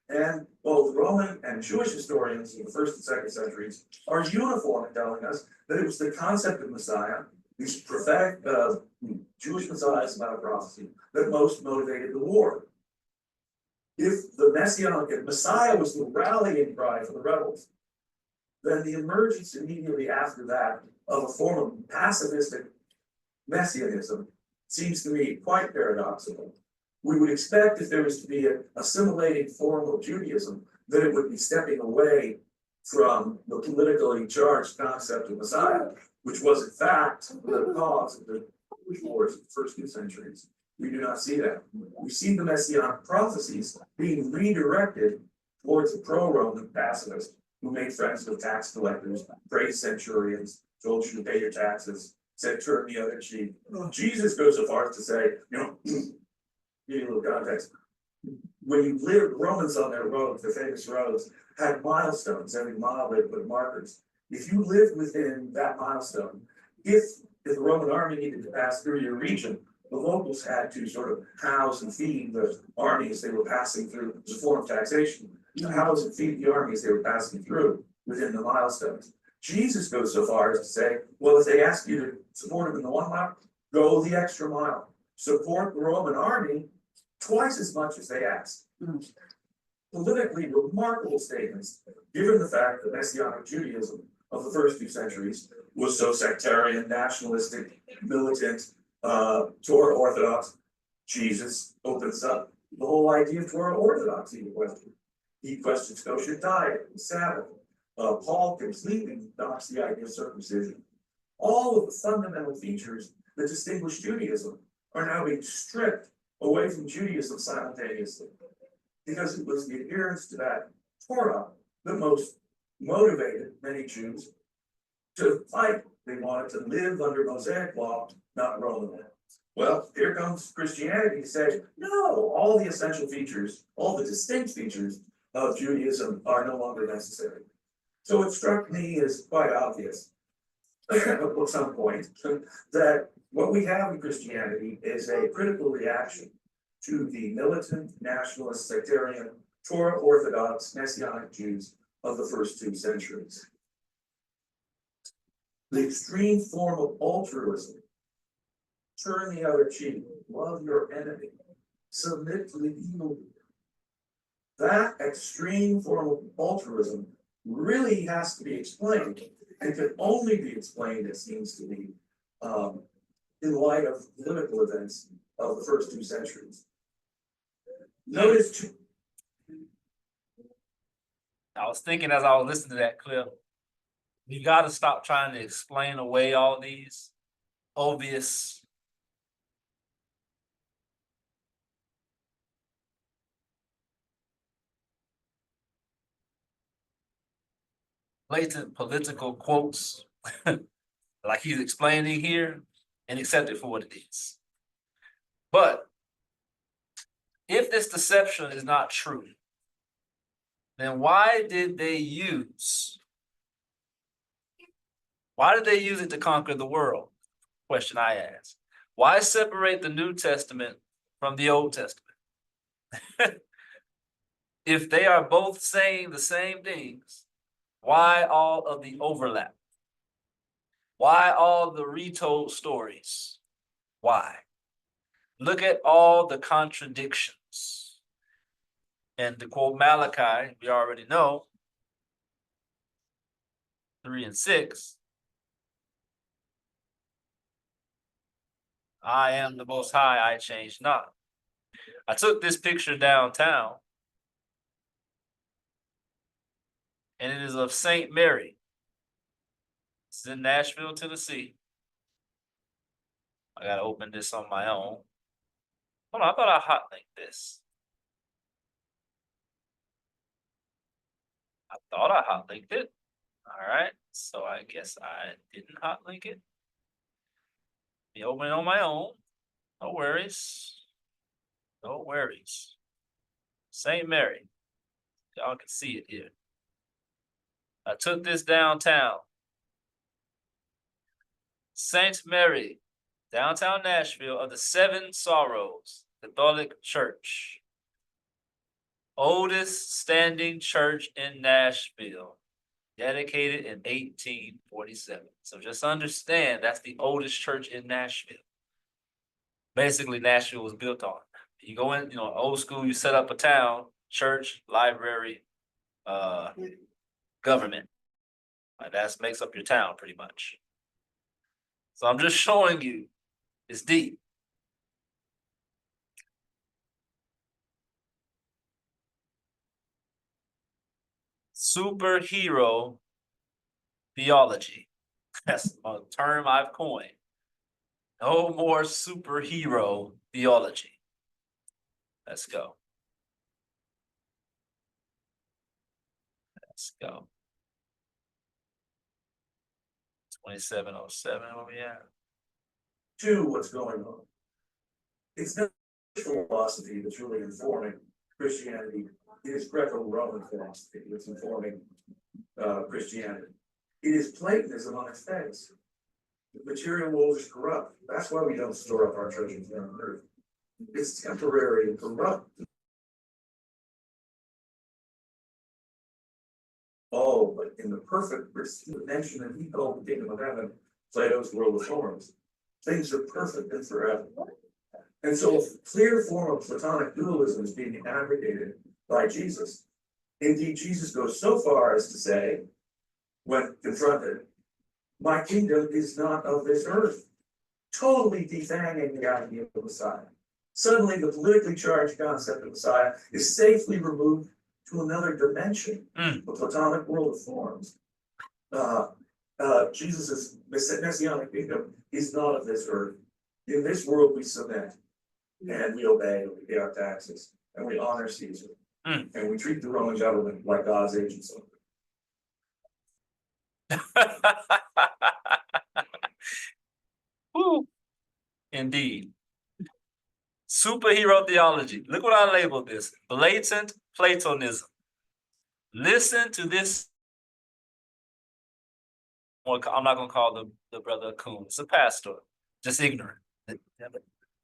And both Roman and Jewish historians in the first and second centuries are uniform in telling us that it was the concept of Messiah, these prophetic Jewish Messiahs about prophecy, that most motivated the war. If the Messianic Messiah was the rallying cry for the rebels, then the emergence immediately after that of a form of pacifistic messianism seems to me quite paradoxical. We would expect if there was to be an assimilating form of Judaism, that it would be stepping away from the politically charged concept of Messiah, which was in fact the cause of the wars of the first 2 centuries. We do not see that. We see the messianic prophecies being redirected towards a pro-Roman pacifist who made friends with tax collectors, praised centurions, told you to pay your taxes, said turn the other cheek. Jesus goes so far as to say, give you a little context. When you lived, Romans on their roads, their famous roads, had milestones. Every mile they put markers. If you lived within that milestone, if the Roman army needed to pass through your region, the locals had to sort of house and feed the army as they were passing through. It was a form of taxation. To house and feed the army as they were passing through within the milestones. Jesus goes so far as to say, well, if they ask you to support them in the 1 mile, go the extra mile. Support the Roman army twice as much as they asked. Politically remarkable statements, given the fact that Messianic Judaism of the first 2 centuries was so sectarian, nationalistic, militant, Torah Orthodox. Jesus opens up the whole idea of Torah Orthodoxy to question. He questions kosher diet, the Sabbath. Paul completely knocks the idea of circumcision. All of the fundamental features that distinguish Judaism are now being stripped away from Judaism simultaneously, because it was the adherence to that Torah that most motivated many Jews to fight. They wanted to live under Mosaic law, not Roman law. Well, here comes Christianity to say, no, all the essential features, all the distinct features of Judaism are no longer necessary. So it struck me as quite obvious at some point that what we have in Christianity is a critical reaction to the militant, nationalist, sectarian, Torah Orthodox, Messianic Jews of the first 2 centuries. The extreme form of altruism, turn the other cheek, love your enemy, submit to the evil. That extreme form of altruism really has to be explained, and can only be explained, it seems to me, in light of political events of the first 2 centuries. Notice I was thinking as I was listening to that clip, you got to stop trying to explain away all these obvious blatant political quotes like he's explaining here, and accept it for what it is. But if this deception is not true, then why did they use it to conquer the world? Question I ask. Why separate the New Testament from the Old Testament? If they are both saying the same things, why all of the overlap? Why all the retold stories? Why? Look at all the contradictions. And to quote Malachi, we already know, 3 and 6, I am the Most High, I change not. I took this picture downtown, and it is of St. Mary. It's in Nashville, Tennessee. I gotta open this on my own. Hold on, I thought I hot linked this. I thought I hot linked it. All right, so I guess I didn't hot link it. Let me open it on my own. No worries. No worries. St. Mary. Y'all can see it here. I took this downtown. Saint Mary, downtown Nashville, of the Seven Sorrows Catholic Church. oldest standing church in Nashville, dedicated in 1847. So just understand that's the oldest church in Nashville. Basically, Nashville was built on. You go in, you know, old school, you set up a town, church, library, government. That makes up your town pretty much. So I'm just showing you, it's deep. Superhero theology. That's a term I've coined. No more superhero theology. Let's go. Let's go. 2707, where we at? To what's going on. It's not philosophy that's really informing Christianity. It is Greco-Roman philosophy that's informing Christianity. It is Platonism on its face. The material world is corrupt. That's why we don't store up our treasures here on earth. It's temporary and corrupt. Oh, but in the perfect dimension that he called the kingdom of heaven, Plato's world of forms, things are perfect and forever. And so a clear form of Platonic dualism is being advocated by Jesus. Indeed, Jesus goes so far as to say, when confronted, my kingdom is not of this earth, totally defanging the idea of the Messiah. Suddenly, the politically charged concept of Messiah is safely removed to another dimension, the Platonic world of forms. Jesus' messianic kingdom is not of this earth. In this world, we submit and we obey, and we pay our taxes, and we honor Caesar, and we treat the Roman government like God's agents. Woo. Indeed. Superhero theology. Look what I labeled this. Blatant Platonism. Listen to this. I'm not going to call the brother a coon. It's a pastor. Just ignorant.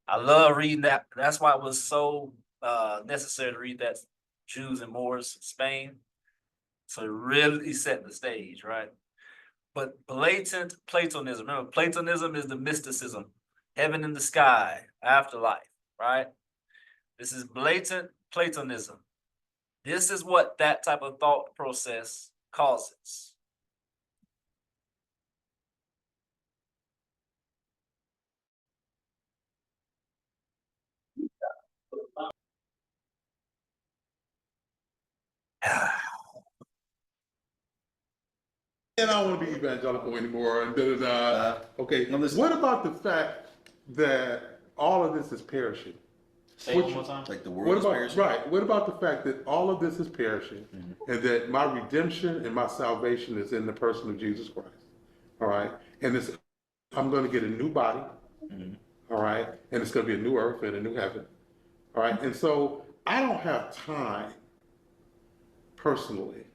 I love reading that. That's why it was so necessary to read that Jews and Moors, Spain. So it really set the stage, right? But blatant Platonism. Remember, Platonism is the mysticism, heaven in the sky, afterlife, right? This is blatant Platonism. This is what that type of thought process causes. And I don't want to be evangelical anymore. And okay. What about the fact that all of this is perishing? Say it one more time. Like the world What is about perishing? right? What about the fact that all of this is perishing, and that my redemption and my salvation is in the person of Jesus Christ? All right, and this, I'm going to get a new body. All right, and it's going to be a new earth and a new heaven. All right, and so I don't have time personally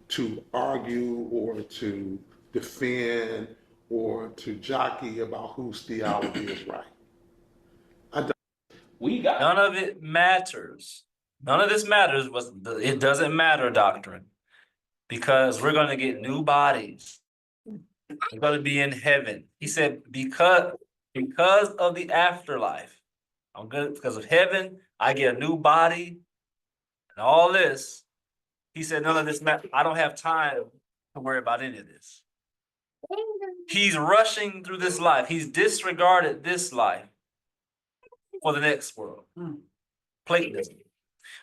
to argue or to defend or to jockey about whose theology is right. None of it matters. None of this matters. It doesn't matter, doctrine, because we're going to get new bodies. We're going to be in heaven. He said, because of the afterlife, I'm good because of heaven. I get a new body and all this. He said, none of this matters. I don't have time to worry about any of this. He's rushing through this life. He's disregarded this life for the next world. Platonism.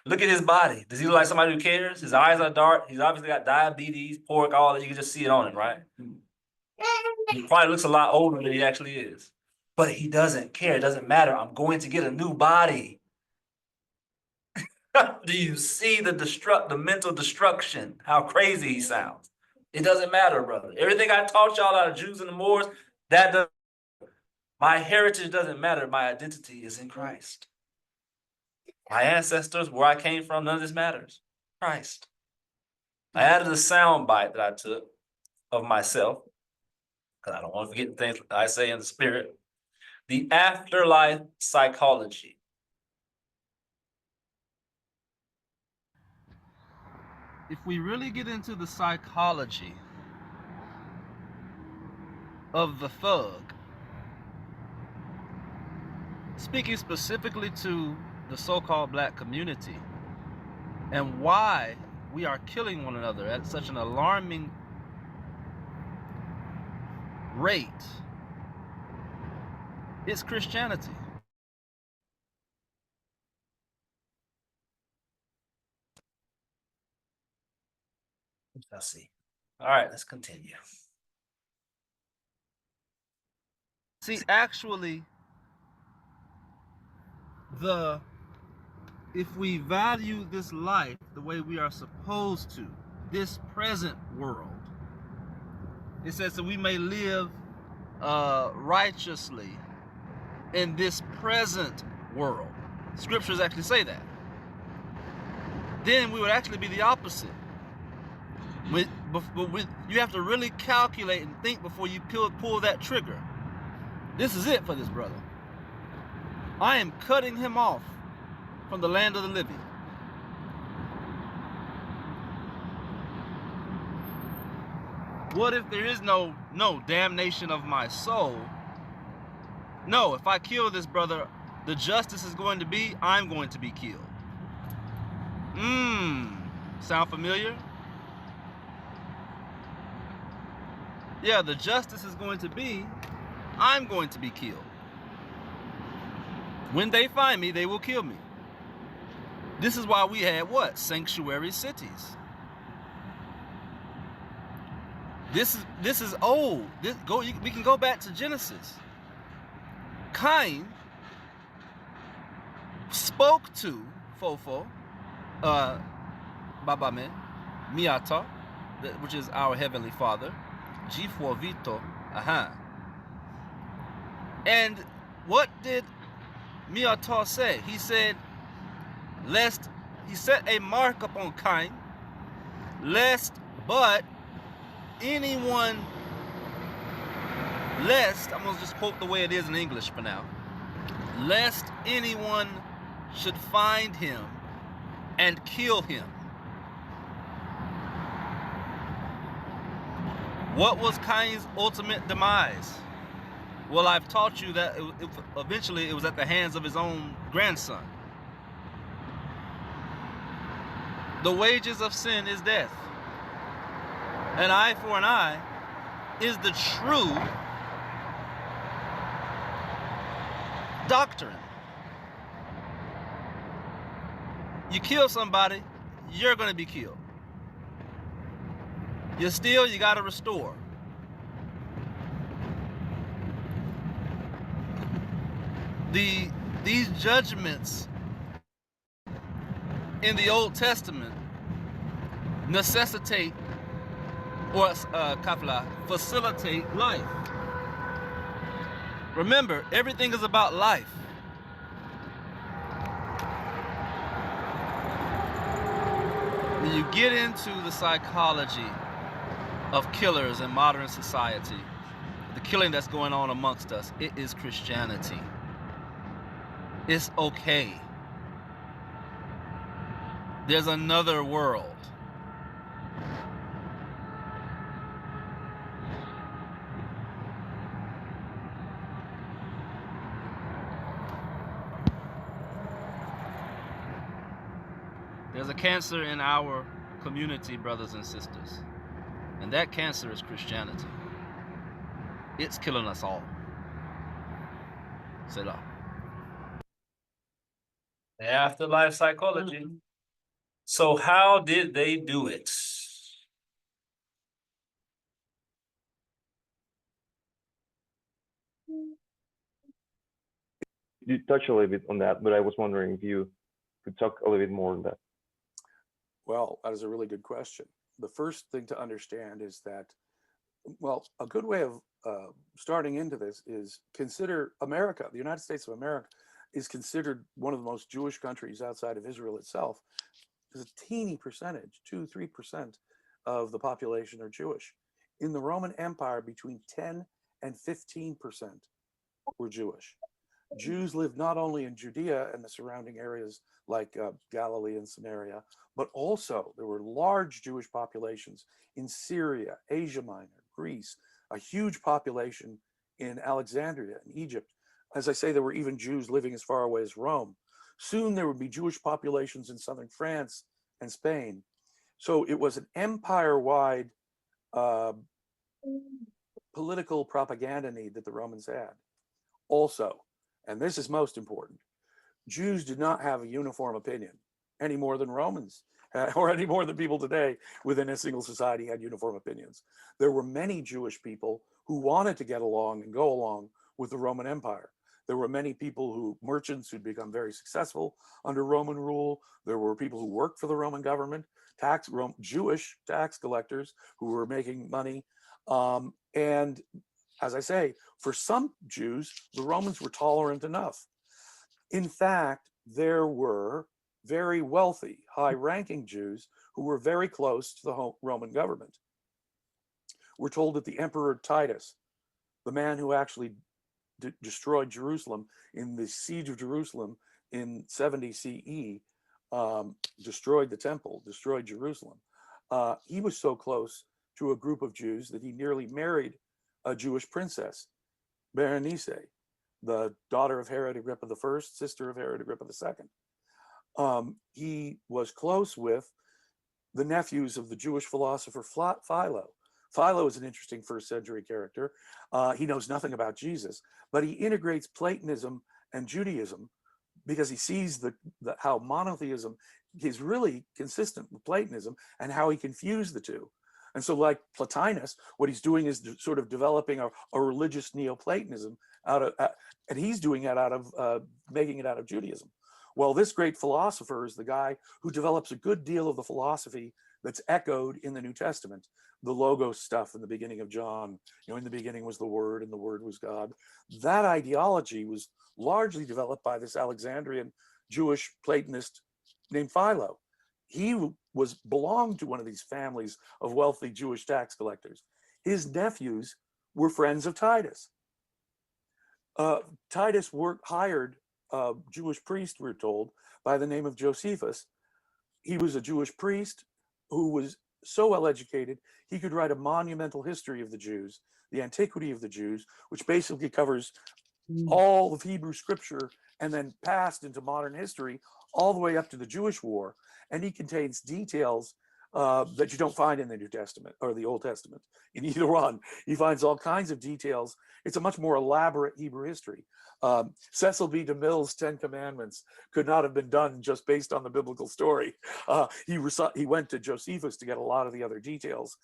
Look at his body. Does he look like somebody who cares? His eyes are dark. He's obviously got diabetes, pork, all that. You can just see it on him, right? He probably looks a lot older than he actually is. But he doesn't care. It doesn't matter. I'm going to get a new body. Do you see the mental destruction? How crazy he sounds. It doesn't matter, brother. Everything I taught y'all out of Jews and the Moors, my heritage doesn't matter. My identity is in Christ. My ancestors, where I came from, none of this matters. Christ. I added a sound bite that I took of myself, because I don't want to forget the things I say in the spirit. The afterlife psychology. if we really get into the psychology of the thug, speaking specifically to the so-called black community, and why we are killing one another at such an alarming rate, it's Christianity. Let's see. All right, let's continue. See, actually, if we value this life the way we are supposed to, this present world, it says that we may live righteously in this present world. Scriptures actually say that. Then we would actually be the opposite. You have to really calculate and think before you pull that trigger. This is it for this brother. I am cutting him off from the land of the living. What if there is no damnation of my soul? No, if I kill this brother, the justice is going to be, I'm going to be killed. Sound familiar? Yeah, the justice is going to be, I'm going to be killed. When they find me, they will kill me. This is why we had what? Sanctuary cities. This is old. We can go back to Genesis. Cain spoke to Fofo, Babame, Miáṭo, which is our Heavenly Father, G4 Vito, And what did Miáṭo say? He said, he set a mark upon Cain, lest anyone, I'm going to just quote the way it is in English for now, lest anyone should find him and kill him. What was Cain's ultimate demise? Well, I've taught you that eventually it was at the hands of his own grandson. The wages of sin is death. An eye for an eye is the true doctrine. You kill somebody, you're going to be killed. You steal, you got to restore. These judgments in the Old Testament necessitate or facilitate life. Remember, everything is about life. When you get into the psychology of killers in modern society, the killing that's going on amongst us, it is Christianity. It's okay. There's another world. There's a cancer in our community, brothers and sisters, and that cancer is Christianity. It's killing us all. Selah. The afterlife psychology. So how did they do it? You touched a little bit on that, but I was wondering if you could talk a little bit more on that. Well, that is a really good question. The first thing to understand is that, well, a good way of starting into this is consider America. The United States of America is considered one of the most Jewish countries outside of Israel itself. There's a teeny percentage, 2-3% of the population are Jewish. In the Roman Empire, between 10 and 15% were Jewish. Jews lived not only in Judea and the surrounding areas like Galilee and Samaria, but also there were large Jewish populations in Syria, Asia Minor, Greece, a huge population in Alexandria in Egypt. As I say, there were even Jews living as far away as Rome. Soon there would be Jewish populations in southern France and Spain. So it was an empire-wide political propaganda need that the Romans had. Also, and this is most important, Jews did not have a uniform opinion any more than Romans or any more than people today within a single society had uniform opinions. There were many Jewish people who wanted to get along and go along with the Roman Empire. There were many people merchants who'd become very successful under Roman rule. There were people who worked for the Roman government, Jewish tax collectors who were making money. And as I say, for some Jews, the Romans were tolerant enough. In fact, there were very wealthy, high-ranking Jews who were very close to the Roman government. We're told that the Emperor Titus, the man who actually destroyed Jerusalem in the siege of Jerusalem in 70 CE, destroyed the temple, destroyed Jerusalem. He was so close to a group of Jews that he nearly married a Jewish princess, Berenice, the daughter of Herod Agrippa I, sister of Herod Agrippa II. He was close with the nephews of the Jewish philosopher Philo. Philo is an interesting first century character. He knows nothing about Jesus, but he integrates Platonism and Judaism because he sees how monotheism is really consistent with Platonism and how he confused the two. And so like Plotinus, what he's doing is sort of developing a religious Neoplatonism and he's doing that making it out of Judaism. Well, this great philosopher is the guy who develops a good deal of the philosophy that's echoed in the New Testament, the Logos stuff in the beginning of John. In the beginning was the Word, and the Word was God. That ideology was largely developed by this Alexandrian Jewish Platonist named Philo. He belonged to one of these families of wealthy Jewish tax collectors. His nephews were friends of Titus. Titus hired a Jewish priest, we're told, by the name of Josephus. He was a Jewish priest who was so well educated, he could write a monumental history of the Jews, the antiquity of the Jews, which basically covers all of Hebrew scripture and then passed into modern history all the way up to the Jewish War. And he contains details that you don't find in the New Testament or the Old Testament. In either one, he finds all kinds of details. It's a much more elaborate Hebrew history. Cecil B. DeMille's 10 Commandments could not have been done just based on the biblical story. He went to Josephus to get a lot of the other details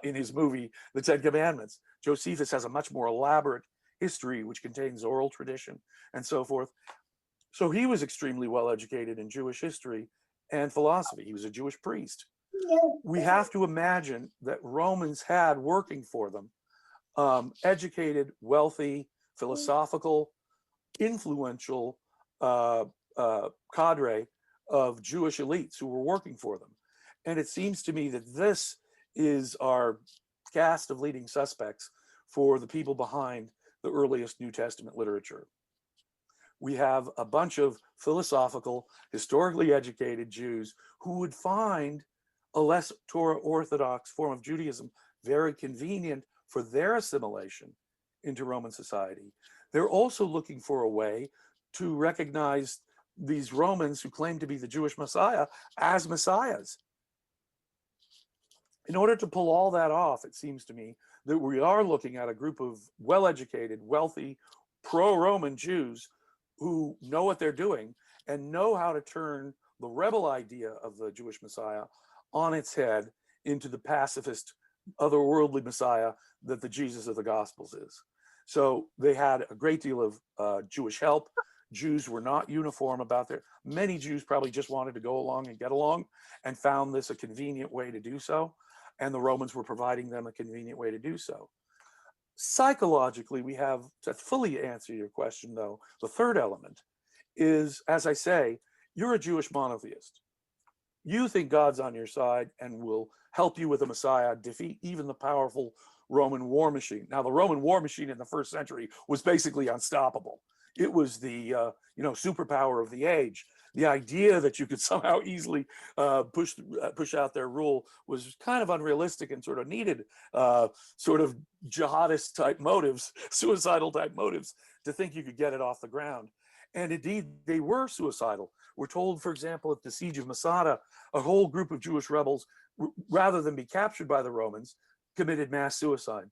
in his movie, The 10 Commandments. Josephus has a much more elaborate history, which contains oral tradition and so forth. So he was extremely well educated in Jewish history and philosophy. He was a Jewish priest. We have to imagine that Romans had working for them educated, wealthy, philosophical, influential cadre of Jewish elites who were working for them. And it seems to me that this is our cast of leading suspects for the people behind the earliest New Testament literature. We have a bunch of philosophical, historically educated Jews who would find a less Torah orthodox form of Judaism very convenient for their assimilation into Roman society. They're also looking for a way to recognize these Romans who claim to be the Jewish Messiah as messiahs. In order to pull all that off, it seems to me that we are looking at a group of well-educated, wealthy, pro-Roman Jews who know what they're doing and know how to turn the rebel idea of the Jewish Messiah on its head into the pacifist, otherworldly Messiah that the Jesus of the Gospels is. So they had a great deal of Jewish help. Jews were not uniform about many Jews probably just wanted to go along and get along and found this a convenient way to do so. And the Romans were providing them a convenient way to do so. Psychologically, we have, to fully answer your question though, the third element is, as I say, you're a Jewish monotheist. You think God's on your side and will help you with a Messiah, defeat even the powerful Roman war machine. Now, the Roman war machine in the first century was basically unstoppable. It was the superpower of the age. The idea that you could somehow easily push out their rule was kind of unrealistic and sort of needed sort of jihadist type motives, suicidal type motives, to think you could get it off the ground. And indeed, they were suicidal. We're told, for example, at the siege of Masada, a whole group of Jewish rebels, rather than be captured by the Romans, committed mass suicide.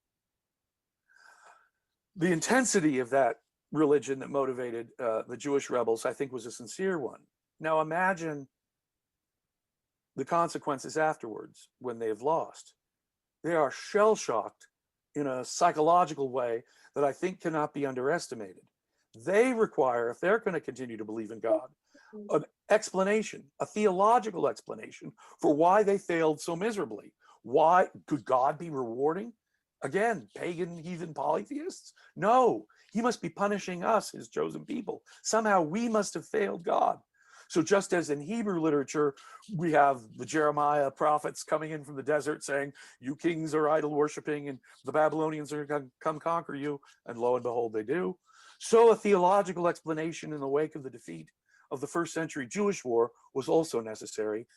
The intensity of that religion that motivated the Jewish rebels, I think, was a sincere one. Now imagine the consequences afterwards when they have lost. They are shell-shocked in a psychological way that I think cannot be underestimated. They require, if they're going to continue to believe in God, an explanation, a theological explanation for why they failed so miserably. Why could God be rewarding? Again, pagan, heathen polytheists? No, he must be punishing us, his chosen people. Somehow we must have failed God. So just as in Hebrew literature, we have the Jeremiah prophets coming in from the desert saying, you kings are idol worshiping and the Babylonians are going to come conquer you. And lo and behold, they do. So a theological explanation in the wake of the defeat of the first century Jewish war was also necessary.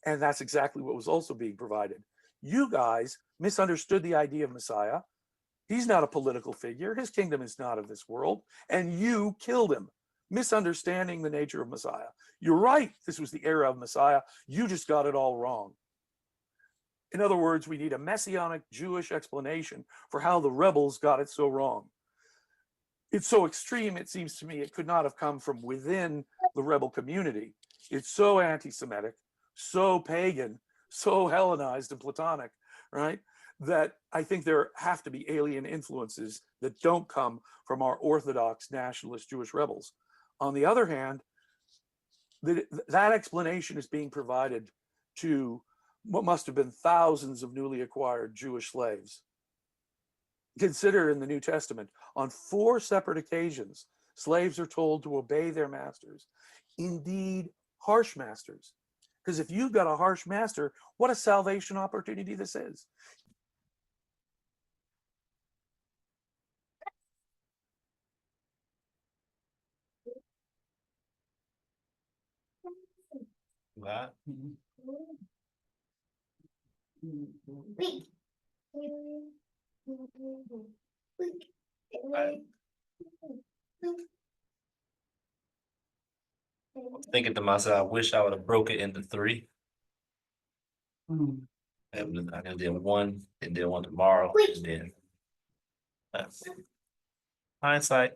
And that's exactly what was also being provided. You guys misunderstood the idea of Messiah. He's not a political figure. His kingdom is not of this world. And you killed him, misunderstanding the nature of Messiah. You're right. This was the era of Messiah. You just got it all wrong. In other words, we need a messianic Jewish explanation for how the rebels got it so wrong. It's so extreme, it seems to me, it could not have come from within the rebel community. It's so anti-Semitic, so pagan, so Hellenized and Platonic, right? That I think there have to be alien influences that don't come from our Orthodox nationalist Jewish rebels. On the other hand, that explanation is being provided to what must have been thousands of newly acquired Jewish slaves. Consider in the New Testament, on 4 separate occasions, slaves are told to obey their masters, indeed harsh masters. Because if you've got a harsh master, what a salvation opportunity this is. That. I'm thinking to myself, I wish I would have broke it into 3. I could do 1 and then 1 tomorrow, and then hindsight.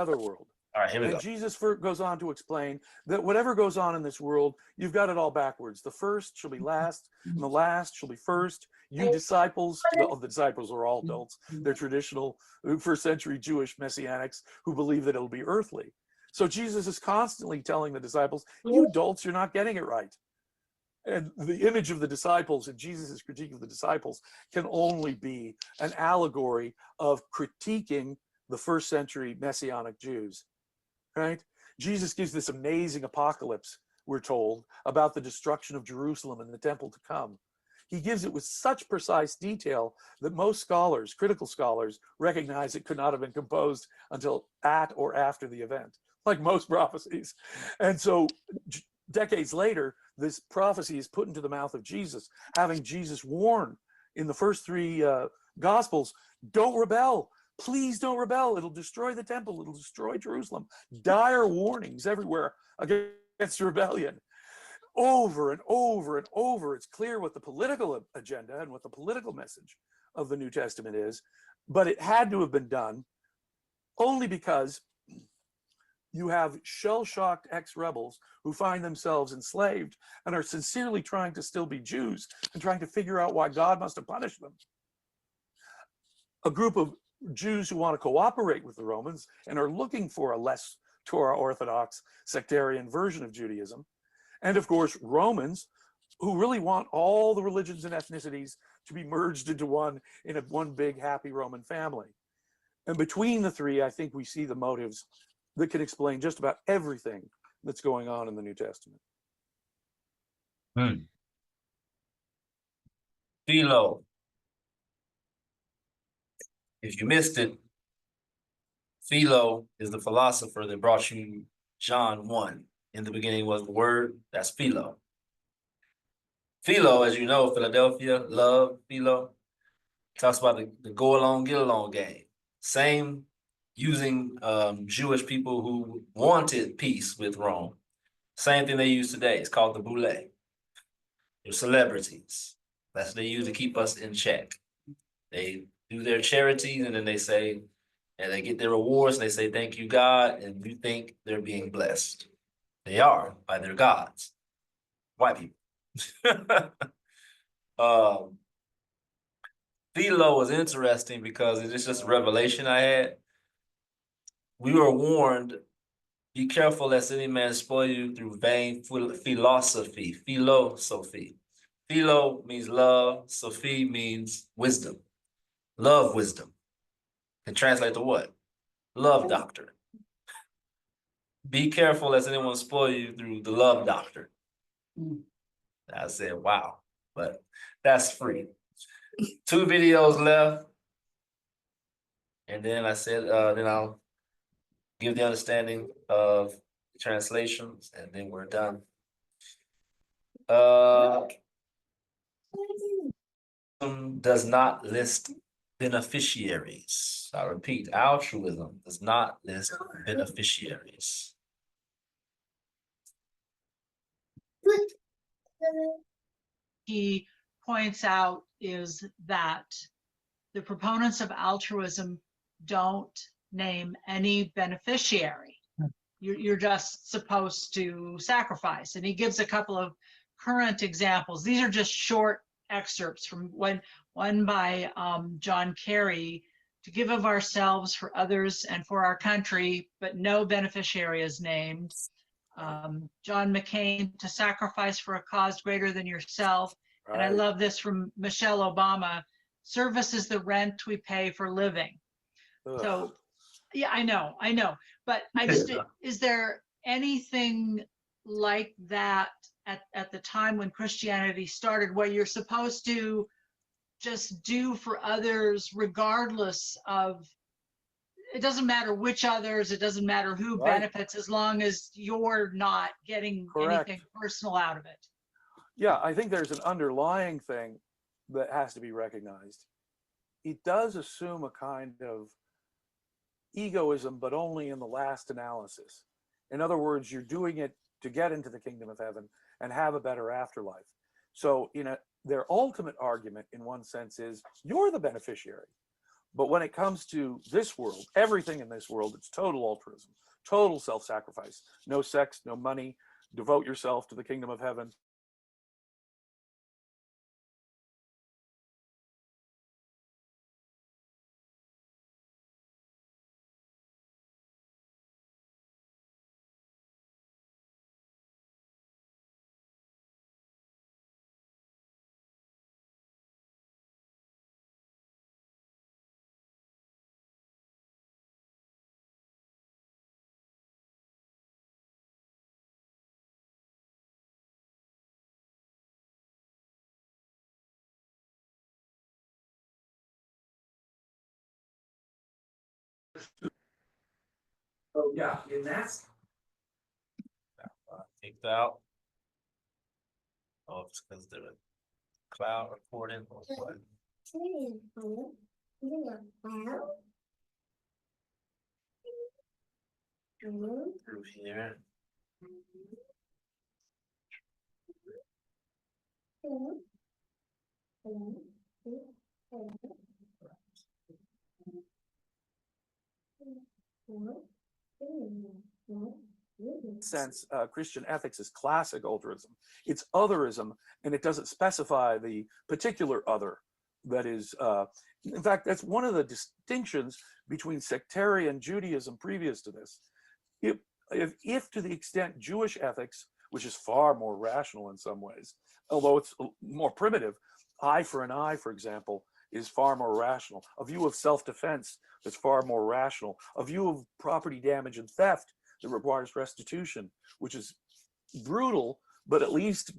Other world. All right, here we And go. Jesus goes on to explain that whatever goes on in this world, you've got it all backwards. The first shall be last, and the last shall be first. You disciples, well, the disciples are all adults. They're traditional first century Jewish messianics who believe that it'll be earthly. So Jesus is constantly telling the disciples, you adults, you're not getting it right. And the image of the disciples and Jesus's critique of the disciples can only be an allegory of critiquing the first century messianic Jews. Right? Jesus gives this amazing apocalypse, we're told, about the destruction of Jerusalem and the temple to come. He gives it with such precise detail that most scholars, critical scholars, recognize it could not have been composed until at or after the event, like most prophecies. And so decades later, this prophecy is put into the mouth of Jesus, having Jesus warn in the first 3 Gospels, don't rebel. Please don't rebel. It'll destroy the temple. It'll destroy Jerusalem. Dire warnings everywhere against rebellion. Over and over and over, it's clear what the political agenda and what the political message of the New Testament is, but it had to have been done only because you have shell-shocked ex-rebels who find themselves enslaved and are sincerely trying to still be Jews and trying to figure out why God must have punished them. A group of Jews who want to cooperate with the Romans and are looking for a less Torah Orthodox sectarian version of Judaism. And of course, Romans who really want all the religions and ethnicities to be merged into one in one big happy Roman family. And between the 3, I think we see the motives that can explain just about everything that's going on in the New Testament. Philo. If you missed it, Philo is the philosopher that brought you John 1. In the beginning was the word, that's Philo. Philo, as you know, Philadelphia, love, Philo, talks about the go along, get along game. Same using Jewish people who wanted peace with Rome. Same thing they use today. It's called the boule. They're celebrities. That's what they use to keep us in check. They do their charities and then they say, and they get their rewards and they say, thank you, God, and you think they're being blessed. They are by their gods. White people. Philo was interesting because it's just a revelation I had. We were warned, be careful lest any man spoil you through vain philosophy. Philosophy. Philo means love. Sophie means wisdom. Love wisdom. Can translate to what? Love doctor. Be careful lest anyone spoil you through the love doctor. I said, wow, but that's free. 2 videos left. And then I said, then I'll give the understanding of the translations and then we're done. Does not list beneficiaries. I repeat, altruism does not list beneficiaries. He points out is that the proponents of altruism don't name any beneficiary. You're just supposed to sacrifice. And he gives a couple of current examples. These are just short excerpts from one by John Kerry, to give of ourselves for others and for our country, but no beneficiary is named. John McCain, to sacrifice for a cause greater than yourself. Right. And I love this from Michelle Obama, service is the rent we pay for living. Ugh. So, yeah, I know. But I just, is there anything like that at the time when Christianity started, where you're supposed to just do for others regardless of, it doesn't matter which others, it doesn't matter who benefits, as long as you're not getting anything personal out of it? Yeah, I think there's an underlying thing that has to be recognized. It does assume a kind of egoism, but only in the last analysis. In other words, you're doing it to get into the kingdom of heaven and have a better afterlife. So their ultimate argument in one sense is you're the beneficiary. But when it comes to this world, everything in this world, it's total altruism, total self-sacrifice, no sex, no money, devote yourself to the kingdom of heaven. Oh, yeah, and that's Kicked out. Oh, it's because the cloud recording or what? Through here. Sense, Christian ethics is classic altruism. It's otherism, and it doesn't specify the particular other that is, in fact, that's one of the distinctions between sectarian Judaism previous to this. If to the extent Jewish ethics, which is far more rational in some ways, although it's more primitive, eye for an eye, for example, is far more rational. A view of self-defense is far more rational. A view of property damage and theft that requires restitution, which is brutal, but at least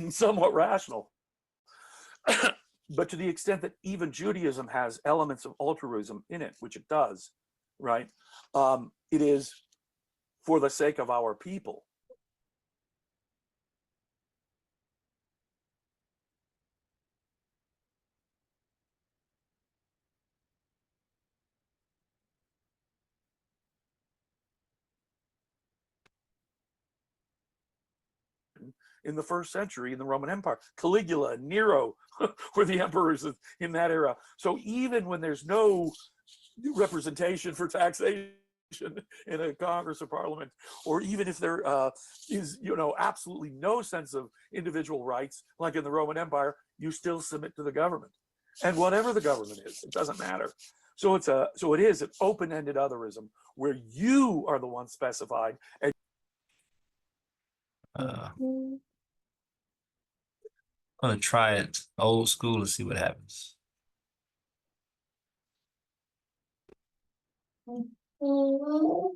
somewhat rational. But to the extent that even Judaism has elements of altruism in it, which it does, right? It is for the sake of our people. In the first century in the Roman Empire, Caligula and Nero were the emperors in that era. So even when there's no representation for taxation in a Congress or Parliament, or even if there is, absolutely no sense of individual rights, like in the Roman Empire, you still submit to the government, and whatever the government is, it doesn't matter. So it is an open-ended otherism where you are the one specified. And I'm gonna try it old school and see what happens. All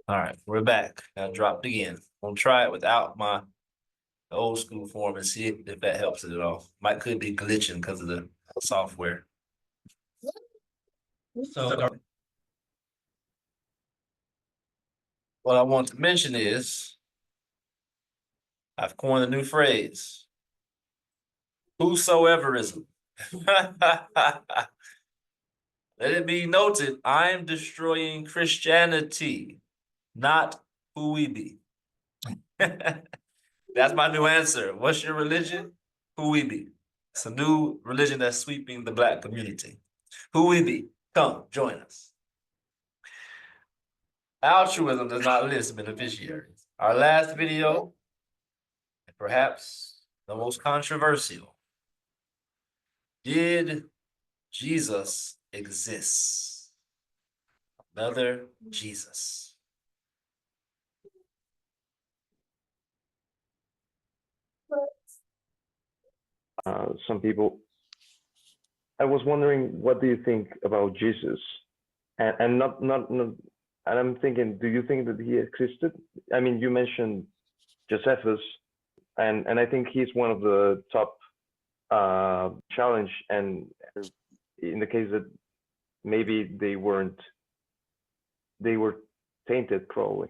right, we're back. I dropped again. I'm gonna try it without my old school form and see if that helps it at all. Could be glitching because of the software. So what I want to mention is I've coined a new phrase. Whosoeverism. Let it be noted, I am destroying Christianity, not who we be. That's my new answer. What's your religion? Who we be. It's a new religion that's sweeping the Black community. Who we be. Come, join us. Altruism does not list beneficiaries. Our last video, perhaps the most controversial. Did Jesus exist? Another Jesus. Some people, I was wondering, what do you think about Jesus? And and I'm thinking, do you think that he existed? I mean, you mentioned Josephus, and I think he's one of the top challenge, and in the case that maybe they were tainted, probably.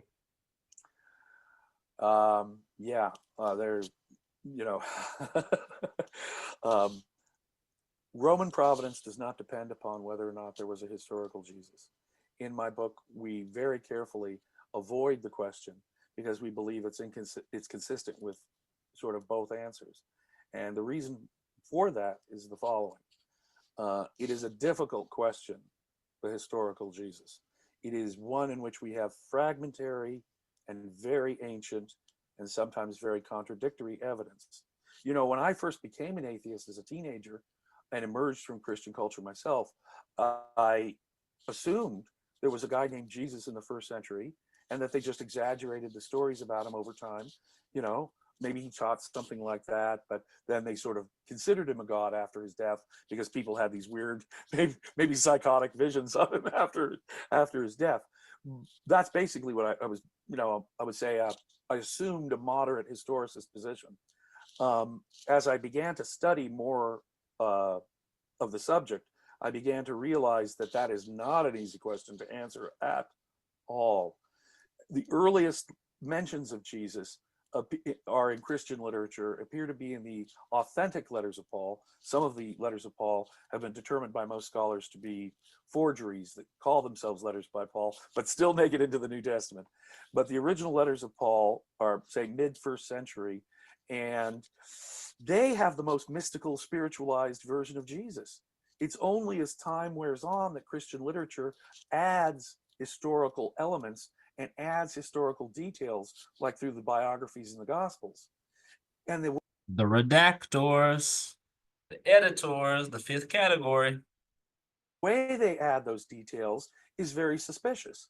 There's, Roman providence does not depend upon whether or not there was a historical Jesus. In my book, we very carefully avoid the question because we believe it's consistent with sort of both answers. And the reason for that is the following. It is a difficult question, the historical Jesus. It is one in which we have fragmentary and very ancient and sometimes very contradictory evidence. When I first became an atheist as a teenager and emerged from Christian culture myself, I assumed there was a guy named Jesus in the first century and that they just exaggerated the stories about him over time. Maybe he taught something like that, but then they sort of considered him a god after his death because people had these weird, maybe psychotic visions of him after his death. That's basically what I was, I would say I assumed a moderate historicist position. As I began to study more of the subject, I began to realize that that is not an easy question to answer at all. The earliest mentions of Jesus are in Christian literature, appear to be in the authentic letters of Paul. Some of the letters of Paul have been determined by most scholars to be forgeries that call themselves letters by Paul, but still make it into the New Testament. But the original letters of Paul are, say, mid-first century, and they have the most mystical, spiritualized version of Jesus. It's only as time wears on that Christian literature adds historical elements and adds historical details, like through the biographies and the Gospels. And the redactors, the editors, the fifth category. way they add those details is very suspicious.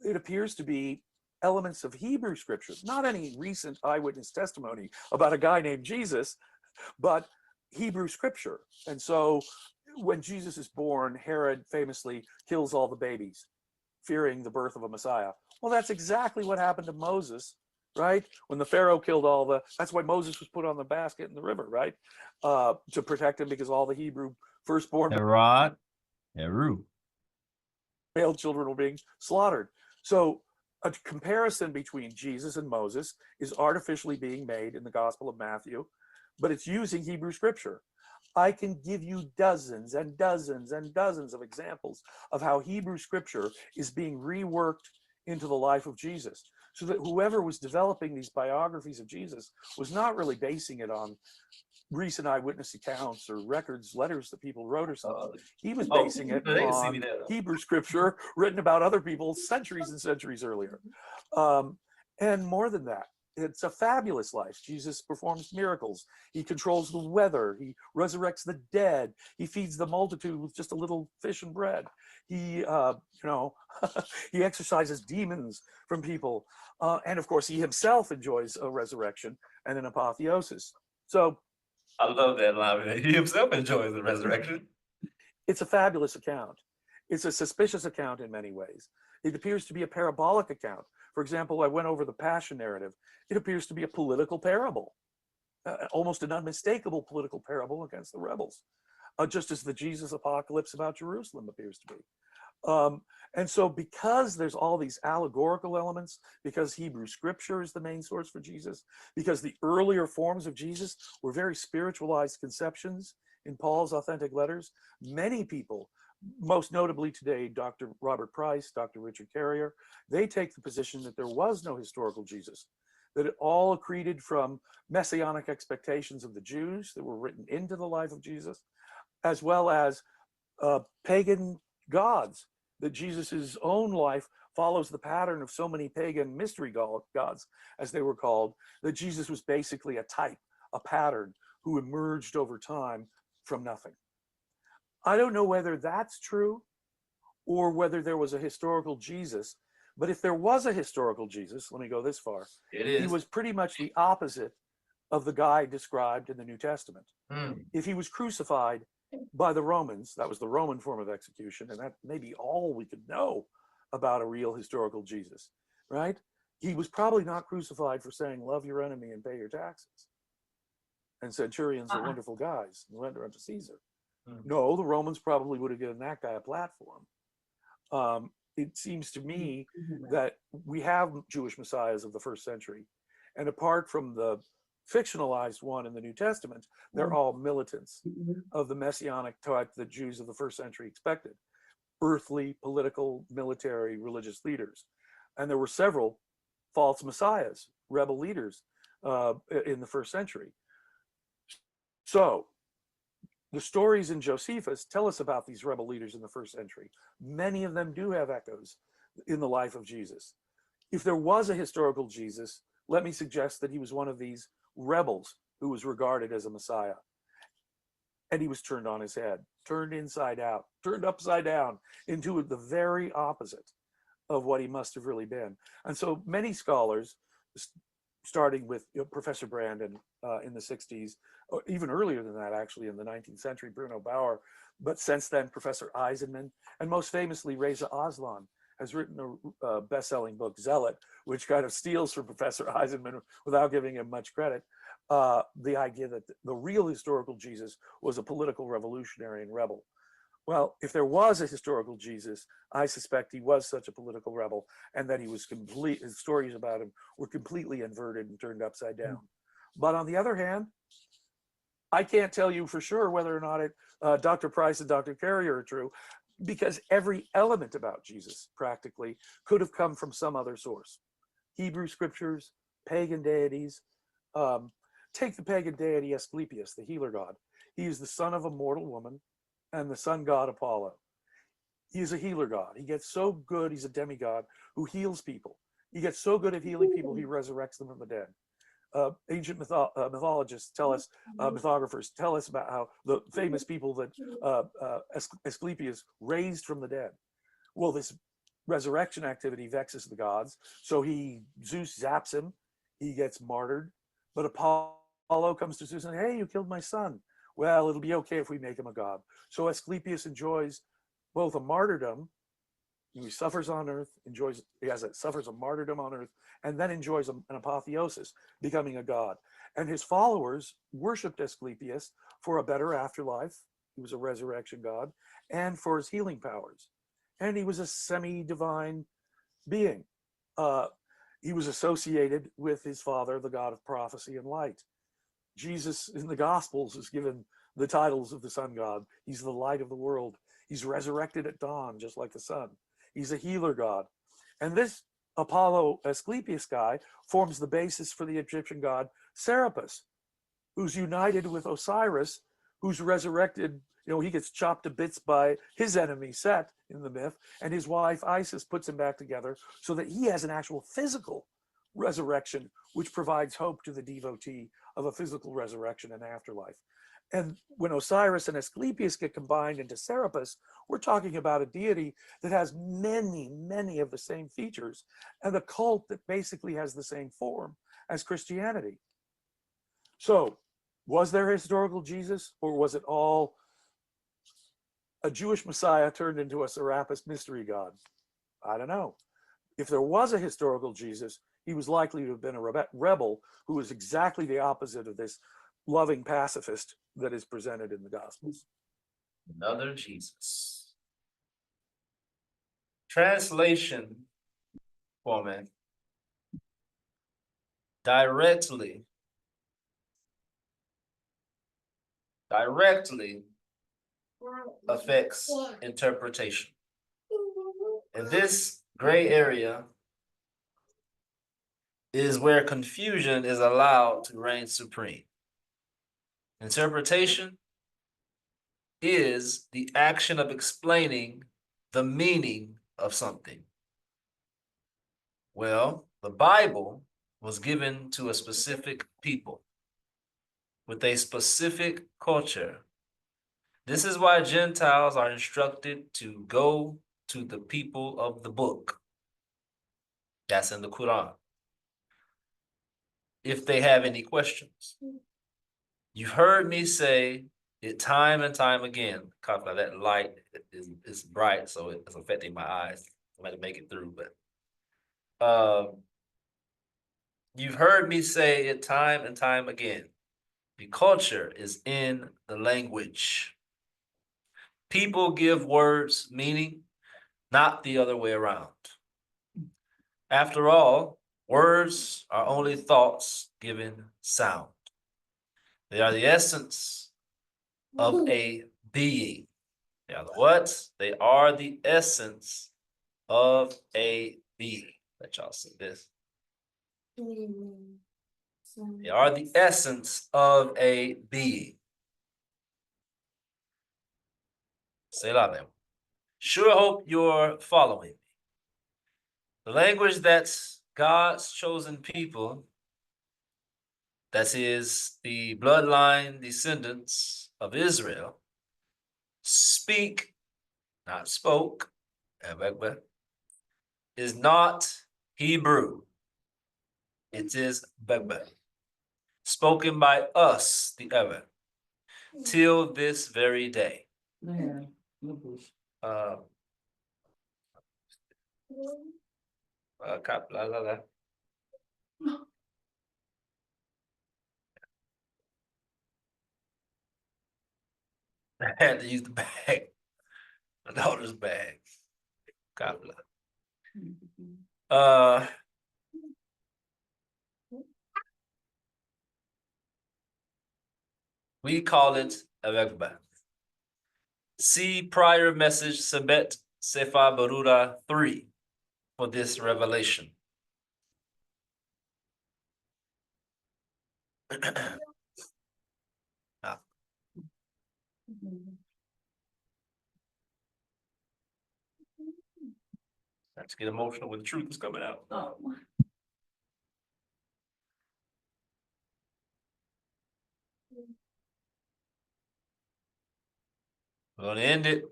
It appears to be elements of Hebrew scriptures, not any recent eyewitness testimony about a guy named Jesus, but Hebrew scripture. And so when Jesus is born, Herod famously kills all the babies, fearing the birth of a Messiah. Well, that's exactly what happened to Moses, right? When the Pharaoh killed that's why Moses was put on the basket in the river, right? To protect him because all the Hebrew firstborn. Herod, Heru. male children were being slaughtered. So a comparison between Jesus and Moses is artificially being made in the Gospel of Matthew, but it's using Hebrew scripture. I can give you dozens and dozens and dozens of examples of how Hebrew scripture is being reworked into the life of Jesus, so that whoever was developing these biographies of Jesus was not really basing it on recent eyewitness accounts or records, letters that people wrote or something. He was basing it they can see me on there, though. Hebrew scripture written about other people centuries and centuries earlier. And more than that, it's a fabulous life. Jesus performs miracles. He controls the weather. He resurrects the dead. He feeds the multitude with just a little fish and bread. He, he exorcises demons from people. And of course, he himself enjoys a resurrection and an apotheosis. So I love that line. He himself enjoys the resurrection. it's a fabulous account. It's a suspicious account in many ways. It appears to be a parabolic account. For example, I went over the Passion narrative. It appears to be a political parable, almost an unmistakable political parable against the rebels, just as the Jesus apocalypse about Jerusalem appears to be. And so because there's all these allegorical elements, because Hebrew scripture is the main source for Jesus, because the earlier forms of Jesus were very spiritualized conceptions in Paul's authentic letters, many people, most notably today, Dr. Robert Price, Dr. Richard Carrier, they take the position that there was no historical Jesus, that it all accreted from messianic expectations of the Jews that were written into the life of Jesus, as well as pagan gods, that Jesus's own life follows the pattern of so many pagan mystery gods, as they were called, that Jesus was basically a type, a pattern, who emerged over time from nothing. I don't know whether that's true or whether there was a historical Jesus, but if there was a historical Jesus, let me go this far, he was pretty much the opposite of the guy described in the New Testament. If he was crucified by the Romans, that was the Roman form of execution, and that may be all we could know about a real historical Jesus, right? He was probably not crucified for saying, love your enemy and pay your taxes. And centurions are wonderful guys, and render unto Caesar. No, the Romans probably would have given that guy a platform. It seems to me that we have Jewish messiahs of the first century, and apart from the fictionalized one in the New Testament, they're all militants of the messianic type that Jews of the first century expected: earthly, political, military, religious leaders. And there were several false messiahs, rebel leaders in the first century. So the stories in Josephus tell us about these rebel leaders in the first century. Many of them do have echoes in the life of Jesus. If there was a historical Jesus, let me suggest that he was one of these rebels who was regarded as a Messiah. And he was turned on his head, turned inside out, turned upside down into the very opposite of what he must have really been. And so many scholars, starting with Professor Brandon in the 60s, or even earlier than that, actually, in the 19th century, Bruno Bauer, but since then, Professor Eisenman, and most famously, Reza Aslan, has written a best-selling book, Zealot, which kind of steals from Professor Eisenman without giving him much credit, the idea that the real historical Jesus was a political revolutionary and rebel. Well, if there was a historical Jesus, I suspect he was such a political rebel, and that he was his stories about him were completely inverted and turned upside down. But on the other hand, I can't tell you for sure whether or not Dr. Price and Dr. Carrier are true, because every element about Jesus practically could have come from some other source. Hebrew scriptures, pagan deities. Take the pagan deity Asclepius, the healer god. He is the son of a mortal woman and the sun god Apollo. He is a healer god. He gets so good, he's a demigod who heals people. He gets so good at healing people, he resurrects them from the dead. Ancient mythologists tell us, mythographers tell us about how the famous people that Asclepius raised from the dead. Well, this resurrection activity vexes the gods, so Zeus zaps him, he gets martyred, but Apollo comes to Zeus and says, hey, you killed my son. Well, it'll be okay if we make him a god. So Asclepius enjoys both a martyrdom, he suffers on earth, suffers a martyrdom on earth, and then enjoys an apotheosis, becoming a god. And his followers worshipped Asclepius for a better afterlife. He was a resurrection god, and for his healing powers. and he was a semi-divine being. He was associated with his father, the God of prophecy and light. Jesus in the Gospels is given the titles of the sun god. He's the light of the world. He's resurrected at dawn, just like the sun. He's a healer god. And this Apollo Asclepius guy forms the basis for the Egyptian god Serapis, who's united with Osiris, who's resurrected. You know, he gets chopped to bits by his enemy Set in the myth, and his wife Isis puts him back together so that he has an actual physical resurrection, which provides hope to the devotee of a physical resurrection and afterlife. And when Osiris and Asclepius get combined into Serapis, we're talking about a deity that has many, many of the same features, and a cult that basically has the same form as Christianity. So, was there a historical Jesus, or was it all a Jewish Messiah turned into a Serapis mystery god? I don't know. If there was a historical Jesus, he was likely to have been a rebel who was exactly the opposite of this loving pacifist that is presented in the Gospels. Another Jesus. Translation format directly affects interpretation. And this gray area is where confusion is allowed to reign supreme. Interpretation is the action of explaining the meaning of something. Well, the Bible was given to a specific people with a specific culture. This is why Gentiles are instructed to go to the people of the book. That's in the Quran. If they have any questions. You've heard me say it time and time again. Copy that light is bright, so it's affecting my eyes. I'm going to make it through, but you've heard me say it time and time again. The culture is in the language. People give words meaning, not the other way around. After all, words are only thoughts given sound. They are the essence of a being. They are the what? They are the essence of a being. Let y'all see this. They are the essence of a being. Selah. Sure hope you're following me. The language that's God's chosen people, that is the bloodline descendants of Israel, speak, not spoke, is not Hebrew. It is Begbe, spoken by us, the ever, till this very day. I had to use the bag, my daughter's bag. Kapla. We call it Avegba. See prior message Sebet Sefa Baruda 3 for this revelation. Not to get emotional when the truth is coming out. Oh. We're going to end it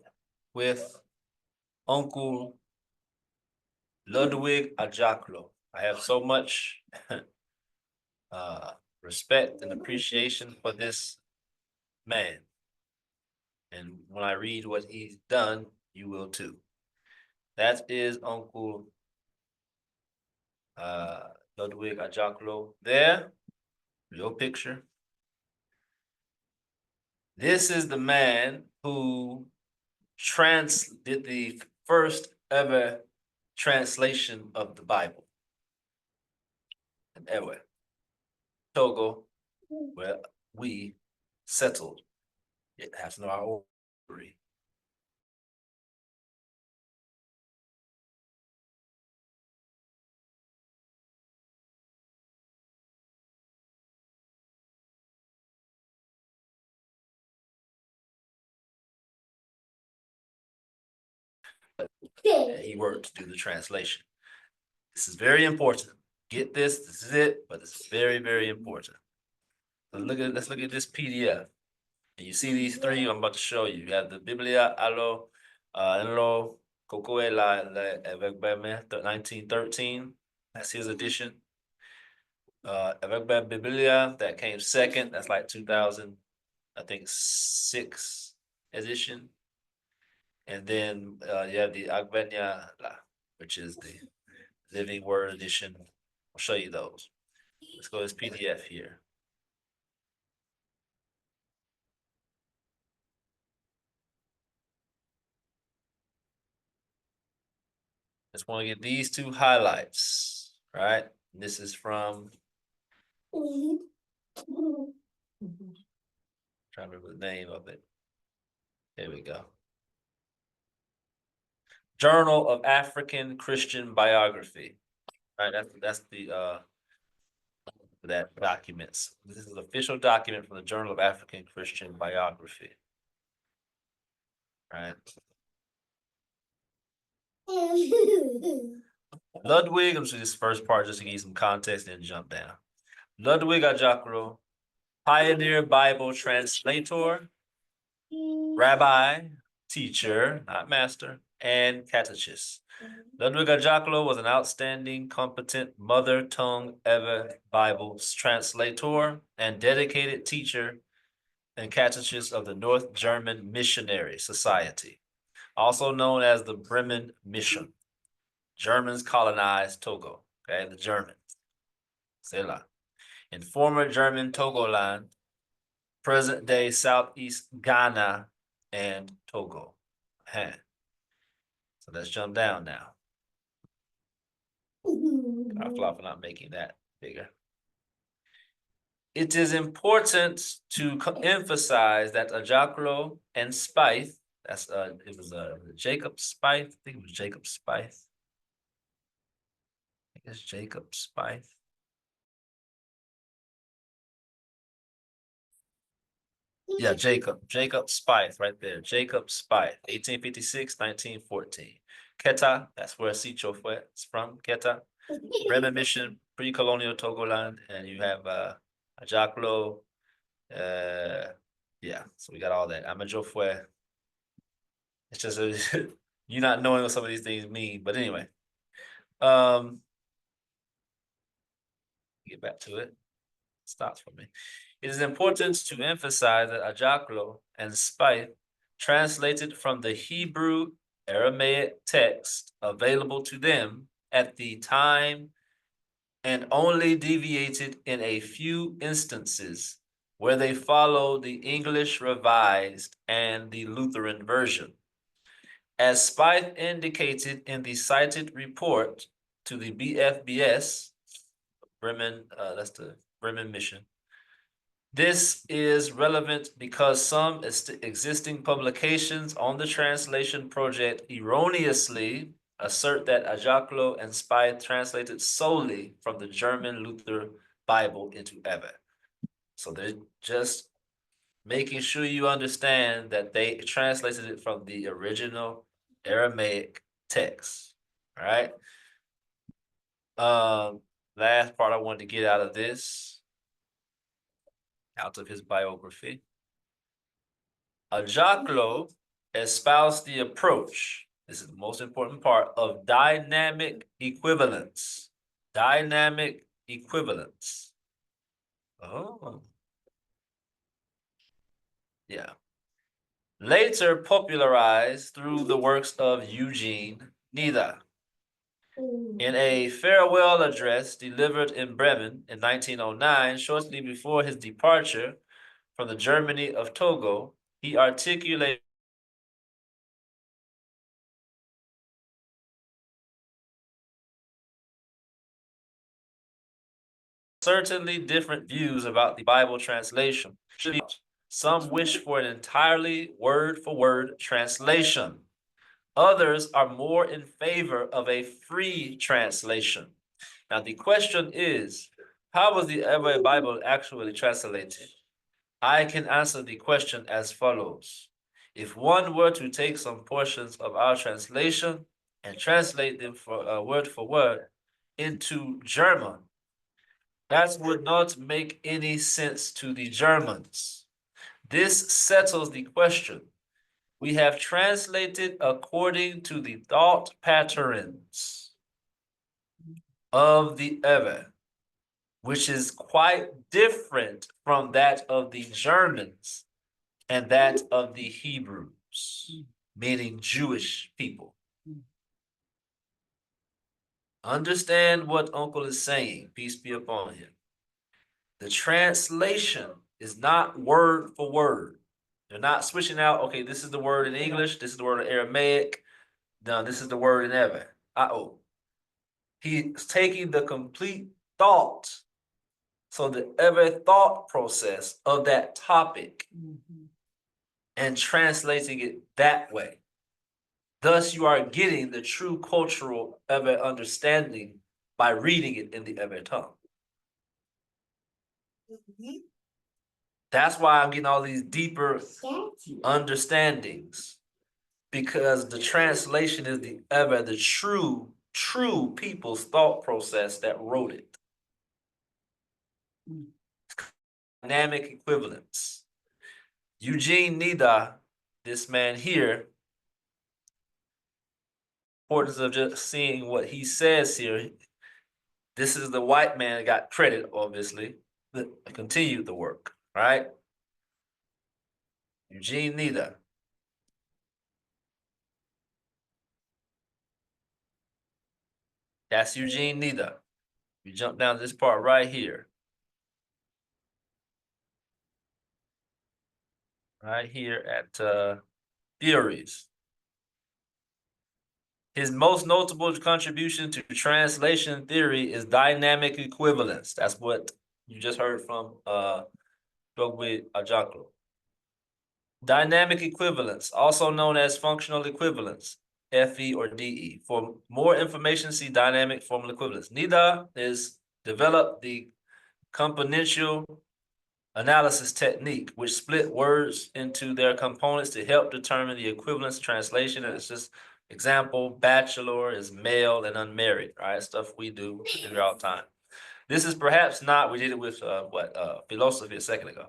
with Uncle Ludwig Ajaklo. I have so much respect and appreciation for this man. And when I read what he's done, you will too. That is Uncle Ludwig Ajaklo there, your picture. This is the man who did the first ever translation of the Bible. And Ewe, Togo, where we settled. It has no our story. He worked to do the translation. This is very important. Get this is it, but it's very, very important. So let's look at this PDF. And you see these three I'm about to show you. You have the Biblia Allo Enlo Cocoe la 1913. That's his edition. Evangbe Biblia, that came second. That's like 2000, I think 6 edition. And then you have the Agvenia, which is the Living Word edition. I'll show you those. Let's go to this PDF here. Just want to get these two highlights, right? This is from, trying to remember the name of it. There we go. Journal of African Christian Biography. Right, that's the that documents. This is an official document from the Journal of African Christian Biography. Right. Ludwig, I'm just this first part just to give you some context and jump down. Ludwig Ajakro, pioneer Bible translator, rabbi, teacher, not master, and catechist. Ludwig Ajaklo was an outstanding, competent mother tongue ever Bible translator and dedicated teacher and catechist of the North German Missionary Society, also known as the Bremen Mission. Germans colonized Togo, okay, the Germans. Selah. In former German Togoland, present-day Southeast Ghana and Togo. So let's jump down now. I flop for not making that bigger. It is important to emphasize that Ajaklo and Spyth, that's it was Jacob Spyth. I think it was Jacob Spyth. I think it's Jacob Spyth. Yeah, Jacob Spyth right there. Jacob Spyth, 1856-1914. Keta, that's where Siámlɔ is from, Keta. Bremen Mission, pre-colonial Togoland, and you have Ajaklo. Yeah, so we got all that. Amajofwe. It's just you not knowing what some of these things mean, but anyway. Get back to it. Stops for me. It is important to emphasize that Ajaklo and Spyth translated from the Hebrew Aramaic text available to them at the time and only deviated in a few instances where they followed the English Revised and the Lutheran version. As Spyth indicated in the cited report to the BFBS, Bremen, that's the Bremen Mission, this is relevant because some existing publications on the translation project erroneously assert that Ajaklo and Spyth translated solely from the German Luther Bible into Ewe. So they're just making sure you understand that they translated it from the original Aramaic text. All right. Last part I wanted to get out of this, out of his biography. Ajaklo espoused the approach, this is the most important part, of dynamic equivalence. Dynamic equivalence. Oh. Yeah. Later popularized through the works of Eugene Nida. In a farewell address delivered in Bremen in 1909, shortly before his departure from the Germany of Togo, he articulated certainly different views about the Bible translation. Some wish for an entirely word-for-word translation. Others are more in favor of a free translation. Now, the question is, how was the Ewe Bible actually translated? I can answer the question as follows. If one were to take some portions of our translation and translate them for word into German, that would not make any sense to the Germans. This settles the question. We have translated according to the thought patterns of the Ewe, which is quite different from that of the Germans and that of the Hebrews, meaning Jewish people. Understand what Uncle is saying, peace be upon him. The translation is not word for word. They're not switching out, okay, this is the word in English, this is the word in Aramaic, no, this is the word in Ewe. He's taking the complete thought, so the Ewe thought process of that topic, and translating it that way. Thus, you are getting the true cultural Ewe understanding by reading it in the Ewe tongue. That's why I'm getting all these deeper understandings, because the translation is the Ewe, the true people's thought process that wrote it. Dynamic equivalence. Eugene Nida, this man here, importance of just seeing what he says here. This is the white man that got credit, obviously, that continued the work, right? Eugene Nida. That's Eugene Nida. You jump down to this part right here. Right here at Theories. His most notable contribution to translation theory is dynamic equivalence. That's what you just heard from Dogwe Ajaklo. Dynamic equivalence, also known as functional equivalence, FE or DE. For more information, see dynamic formal equivalence. NIDA is developed the componential analysis technique, which split words into their components to help determine the equivalence translation. And it's just example, bachelor is male and unmarried, right? Stuff we do all the time. This is perhaps not, we did it with philosophy a second ago.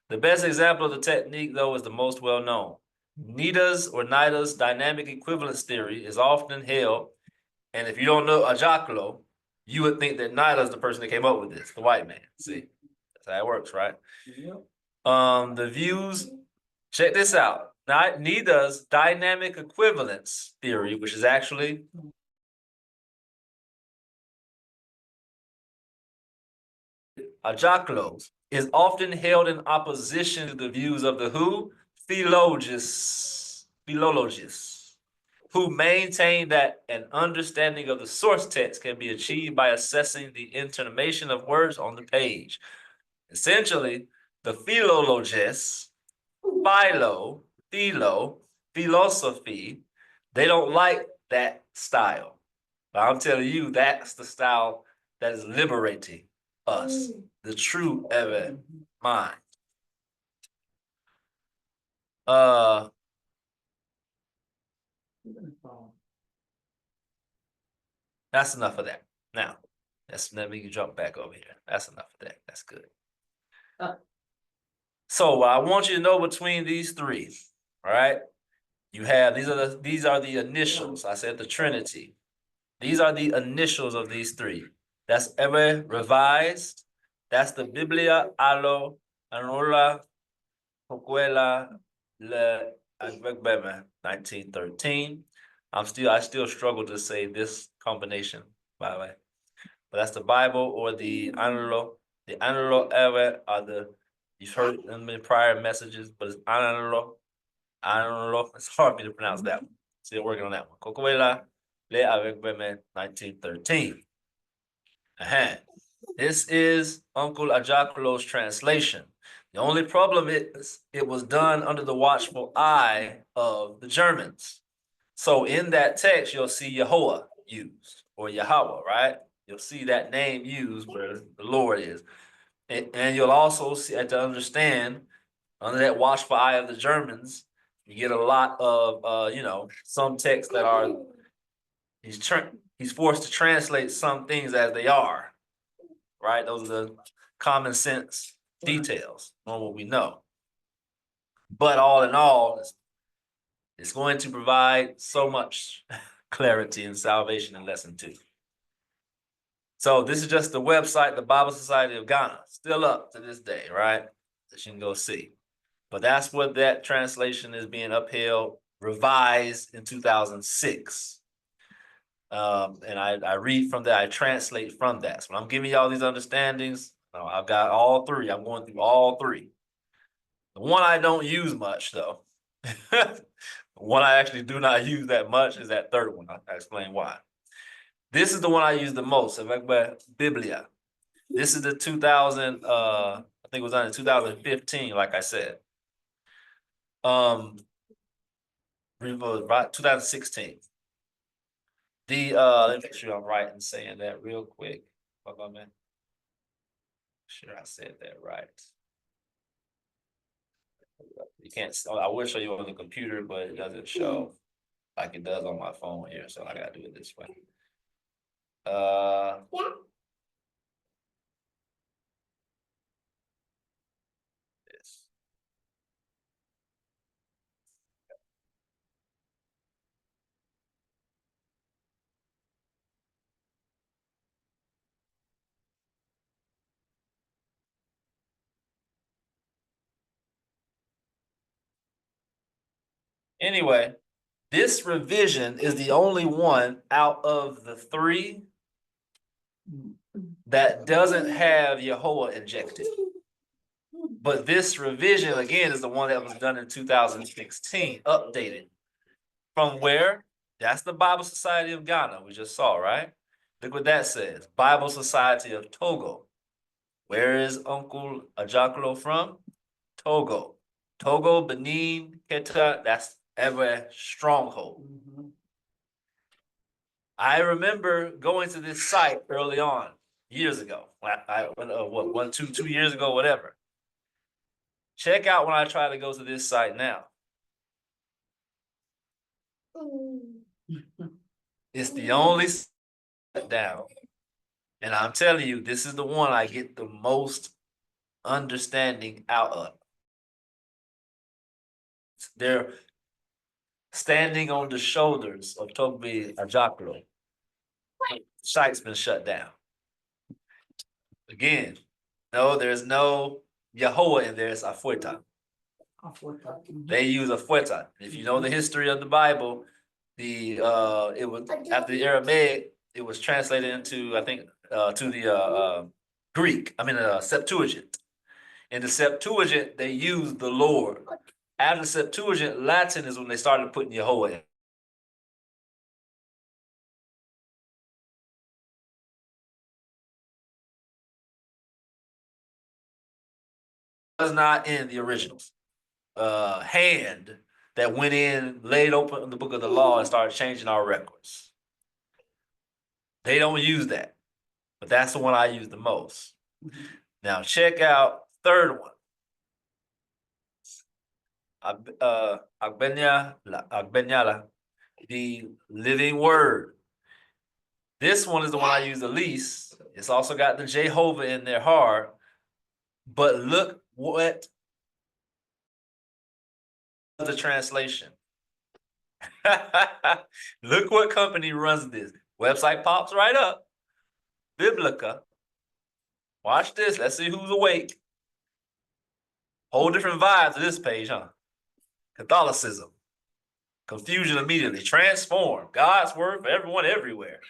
The best example of the technique, though, is the most well-known. NIDA's dynamic equivalence theory is often held, and if you don't know Ajaklo, you would think that NIDA is the person that came up with this, the white man. See, that's how it works, right? The views, check this out. NIDA's dynamic equivalence theory, which is actually Ajaklo's, is often held in opposition to the views of the who? Philologists, who maintain that an understanding of the source text can be achieved by assessing the intonation of words on the page. Essentially, the philologists, philosophy, they don't like that style. But I'm telling you, that's the style that is liberating us, the true Ewe mind. That's enough of that. Now, let me jump back over here. That's enough of that. That's good. So I want you to know between these three, all right? You have these are the initials. I said the Trinity. These are the initials of these three. That's Ewe revised. That's the Biblia Alo Anola Poquela Le Agbegbeme 1913. I still struggle to say this combination, by the way. But that's the Bible or the Analo. The Analo Ewe are you've heard them in prior messages, but it's Analo. It's hard for me to pronounce that one. Still working on that one. Coquela Le Agbegbeme 1913. This is Uncle Ajakulo's translation. The only problem is it was done under the watchful eye of the Germans. So in that text, you'll see Yehovah used, or Yahweh, right? You'll see that name used where the Lord is. And you'll also see, to understand, under that watchful eye of the Germans, you get a lot of, some texts that are, he's forced to translate some things as they are, right? Those are the common sense details on what we know. But all in all, it's going to provide so much clarity and salvation in lesson 2. So this is just the website, the Bible Society of Ghana, still up to this day, right? That you can go see. But that's what that translation is being upheld, revised in 2006. And I read from that, I translate from that. So when I'm giving you all these understandings, I've got all 3. I'm going through all 3. The one I don't use much, though, the one I actually do not use that much is that third one. I'll explain why. This is the one I use the most, Biblia. This is the 2000, I think it was done in 2015, like I said. Right, 2016. Let me make sure I'm right in saying that real quick. Hold on, man. Sure I said that right. You can't, I will show you on the computer, but it doesn't show like it does on my phone here, so I gotta do it this way. This. Anyway, this revision is the only one out of the 3 that doesn't have Yehovah injected. But this revision, again, is the one that was done in 2016, updated. From where? That's the Bible Society of Ghana, we just saw, right? Look what that says. Bible Society of Togo. Where is Uncle Ajakulo from? Togo. Togo, Benin, Keta, that's ever stronghold. I remember going to this site early on, years ago. What, 2 years ago, whatever. Check out when I try to go to this site now. It's the only site down. And I'm telling you, this is the one I get the most understanding out of. They're standing on the shoulders of Tobi Ajakulo. Site's been shut down. Again, no, there's no Yehovah in there, it's Afueta. They use Afueta. If you know the history of the Bible, it was after the Aramaic, it was translated into, I think, to the Greek, Septuagint. In the Septuagint, they used the Lord. After the Septuagint, Latin is when they started putting Yehovah in. Was not in the originals. Hand that went in, laid open the book of the law and started changing our records. They don't use that, but that's the one I use the most. Now check out third one. Agbenyala, the living word. This one is the one I use the least. It's also got the Jehovah in there hard, but look what the translation. Look what company runs this. Website pops right up. Biblica. Watch this. Let's see who's awake. Whole different vibes of this page, huh? Catholicism. Confusion immediately. Transform. God's word for everyone everywhere.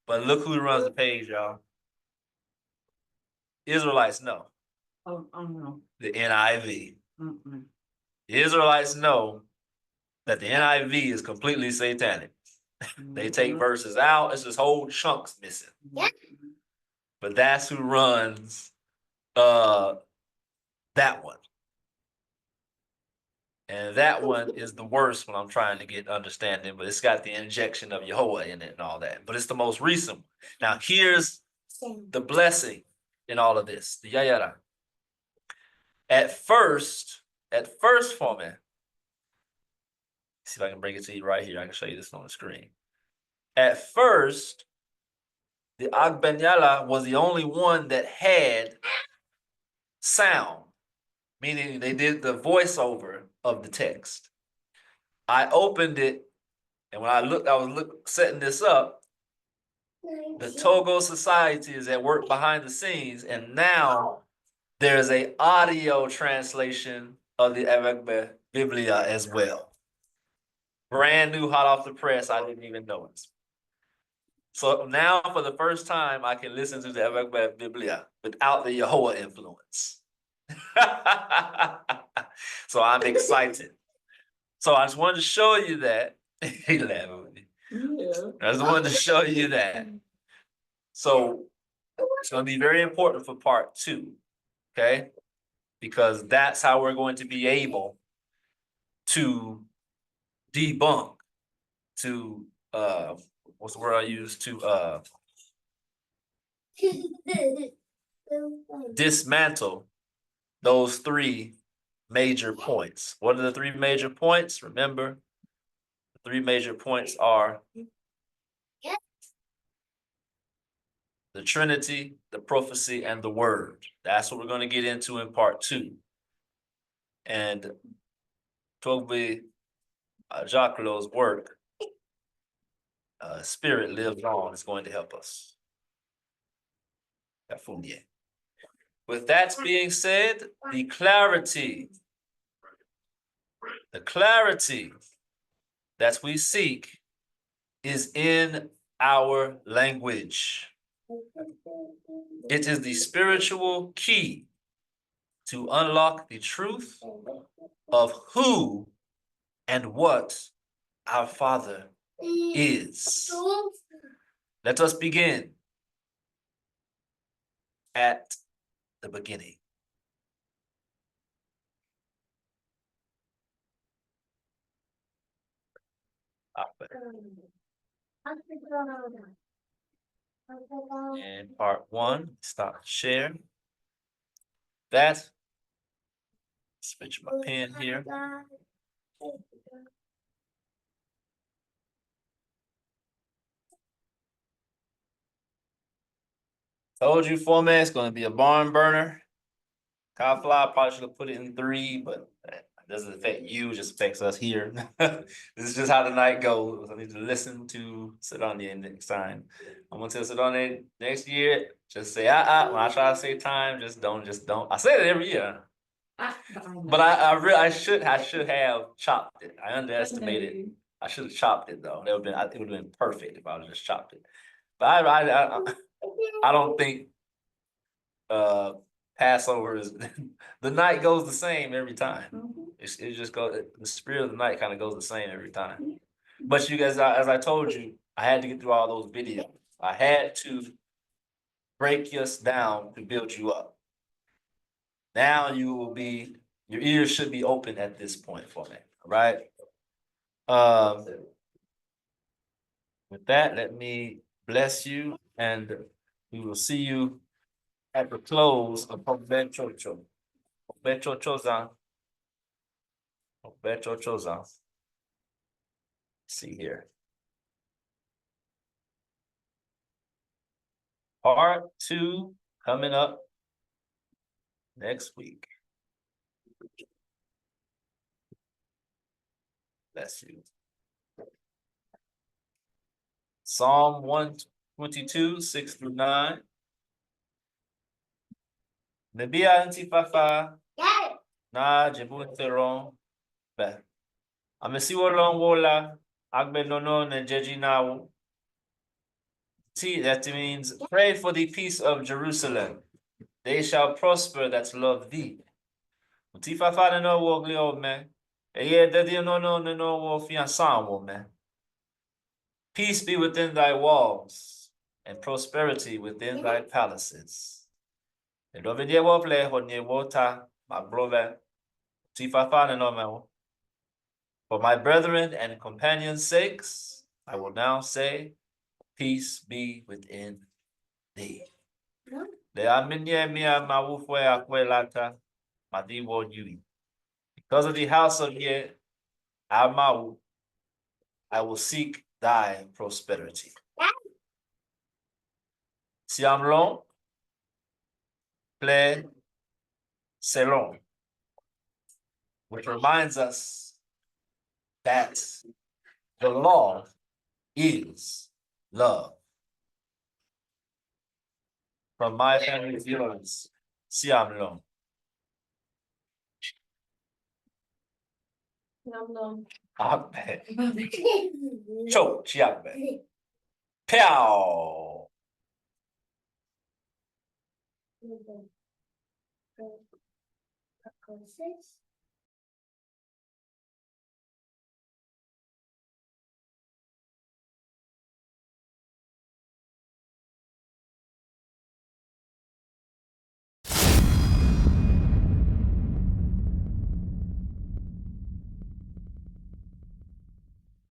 But look who runs the page, y'all. Israelites know. Oh no. The NIV. Israelites know that the NIV is completely satanic. They take verses out. It's just whole chunks missing. but that's who runs that one. And that one is the worst when I'm trying to get understanding, but it's got the injection of Yehovah in it and all that. But it's the most recent one. Now here's the blessing in all of this, the Yayara. At first for me, see if I can bring it to you right here. I can show you this on the screen. At first, the Agbenyala was the only one that had sound, meaning they did the voiceover of the text. I opened it, and when I was setting this up, the Togo Society is at work behind the scenes, and now there's a audio translation of the Evangbe Biblia as well. Brand new, hot off the press. I didn't even know it. So now, for the first time, I can listen to the Evangbe Biblia without the Yehovah influence. So I'm excited. So I just wanted to show you that. He laughing with me. Yeah. I just wanted to show you that. So it's going to be very important for part 2, okay? Because that's how we're going to be able to debunk, to what's the word I use, to dismantle those 3 major points. What are the 3 major points? Remember, the 3 major points are the Trinity, the prophecy, and the word. That's what we're going to get into in part 2. And Togbe Jacquelo's work, Spirit Lives On, is going to help us. With that being said, the clarity that we seek is in our language. It is the spiritual key to unlock the truth of who and what our Father is. Let us begin at the beginning. And part 1, stop share. That. Switch my pen here. Told you format's going to be a barn burner. Kyle Fly probably should have put it in 3, but that doesn't affect you, it just affects us here. This is just how the night goes. I need to listen to Sidonye next time. I'm gonna tell Sidonye next year, just say when I try to say time, just don't. I say it every year. But I should have chopped it. I underestimated. I should have chopped it though. It would have been perfect if I would have just chopped it. But I don't think Passover is the night goes the same every time. It just goes, the spirit of the night kind of goes the same every time. But you guys, as I told you, I had to get through all those videos. I had to break us down to build you up. Now your ears should be open at this point for me, right? With that, let me bless you, and we will see you at the close of Obechocho. Obechochoza. See here. Part 2 coming up next week. Bless you. Psalm 122, 6-9. Nebia antifafa na jebuteron be. Amesiwolon wola agbe nono ne jeji now. See, that means pray for the peace of Jerusalem. They shall prosper that love thee. Tifafa no woglio me. Eye dedi no wo fiansan wo me. Peace be within thy walls, and prosperity within thy palaces. And over there, what play on your water, my brother, for my brethren and companions' sakes, I will now say, peace be within thee. Because of the house of Ye, MÁWU, I will seek thy prosperity. Siámlɔ, play Selon, which reminds us that the law is love. From my family's viewers, Siámlɔ. Amen. Cho, chiabe. Pow. Cosas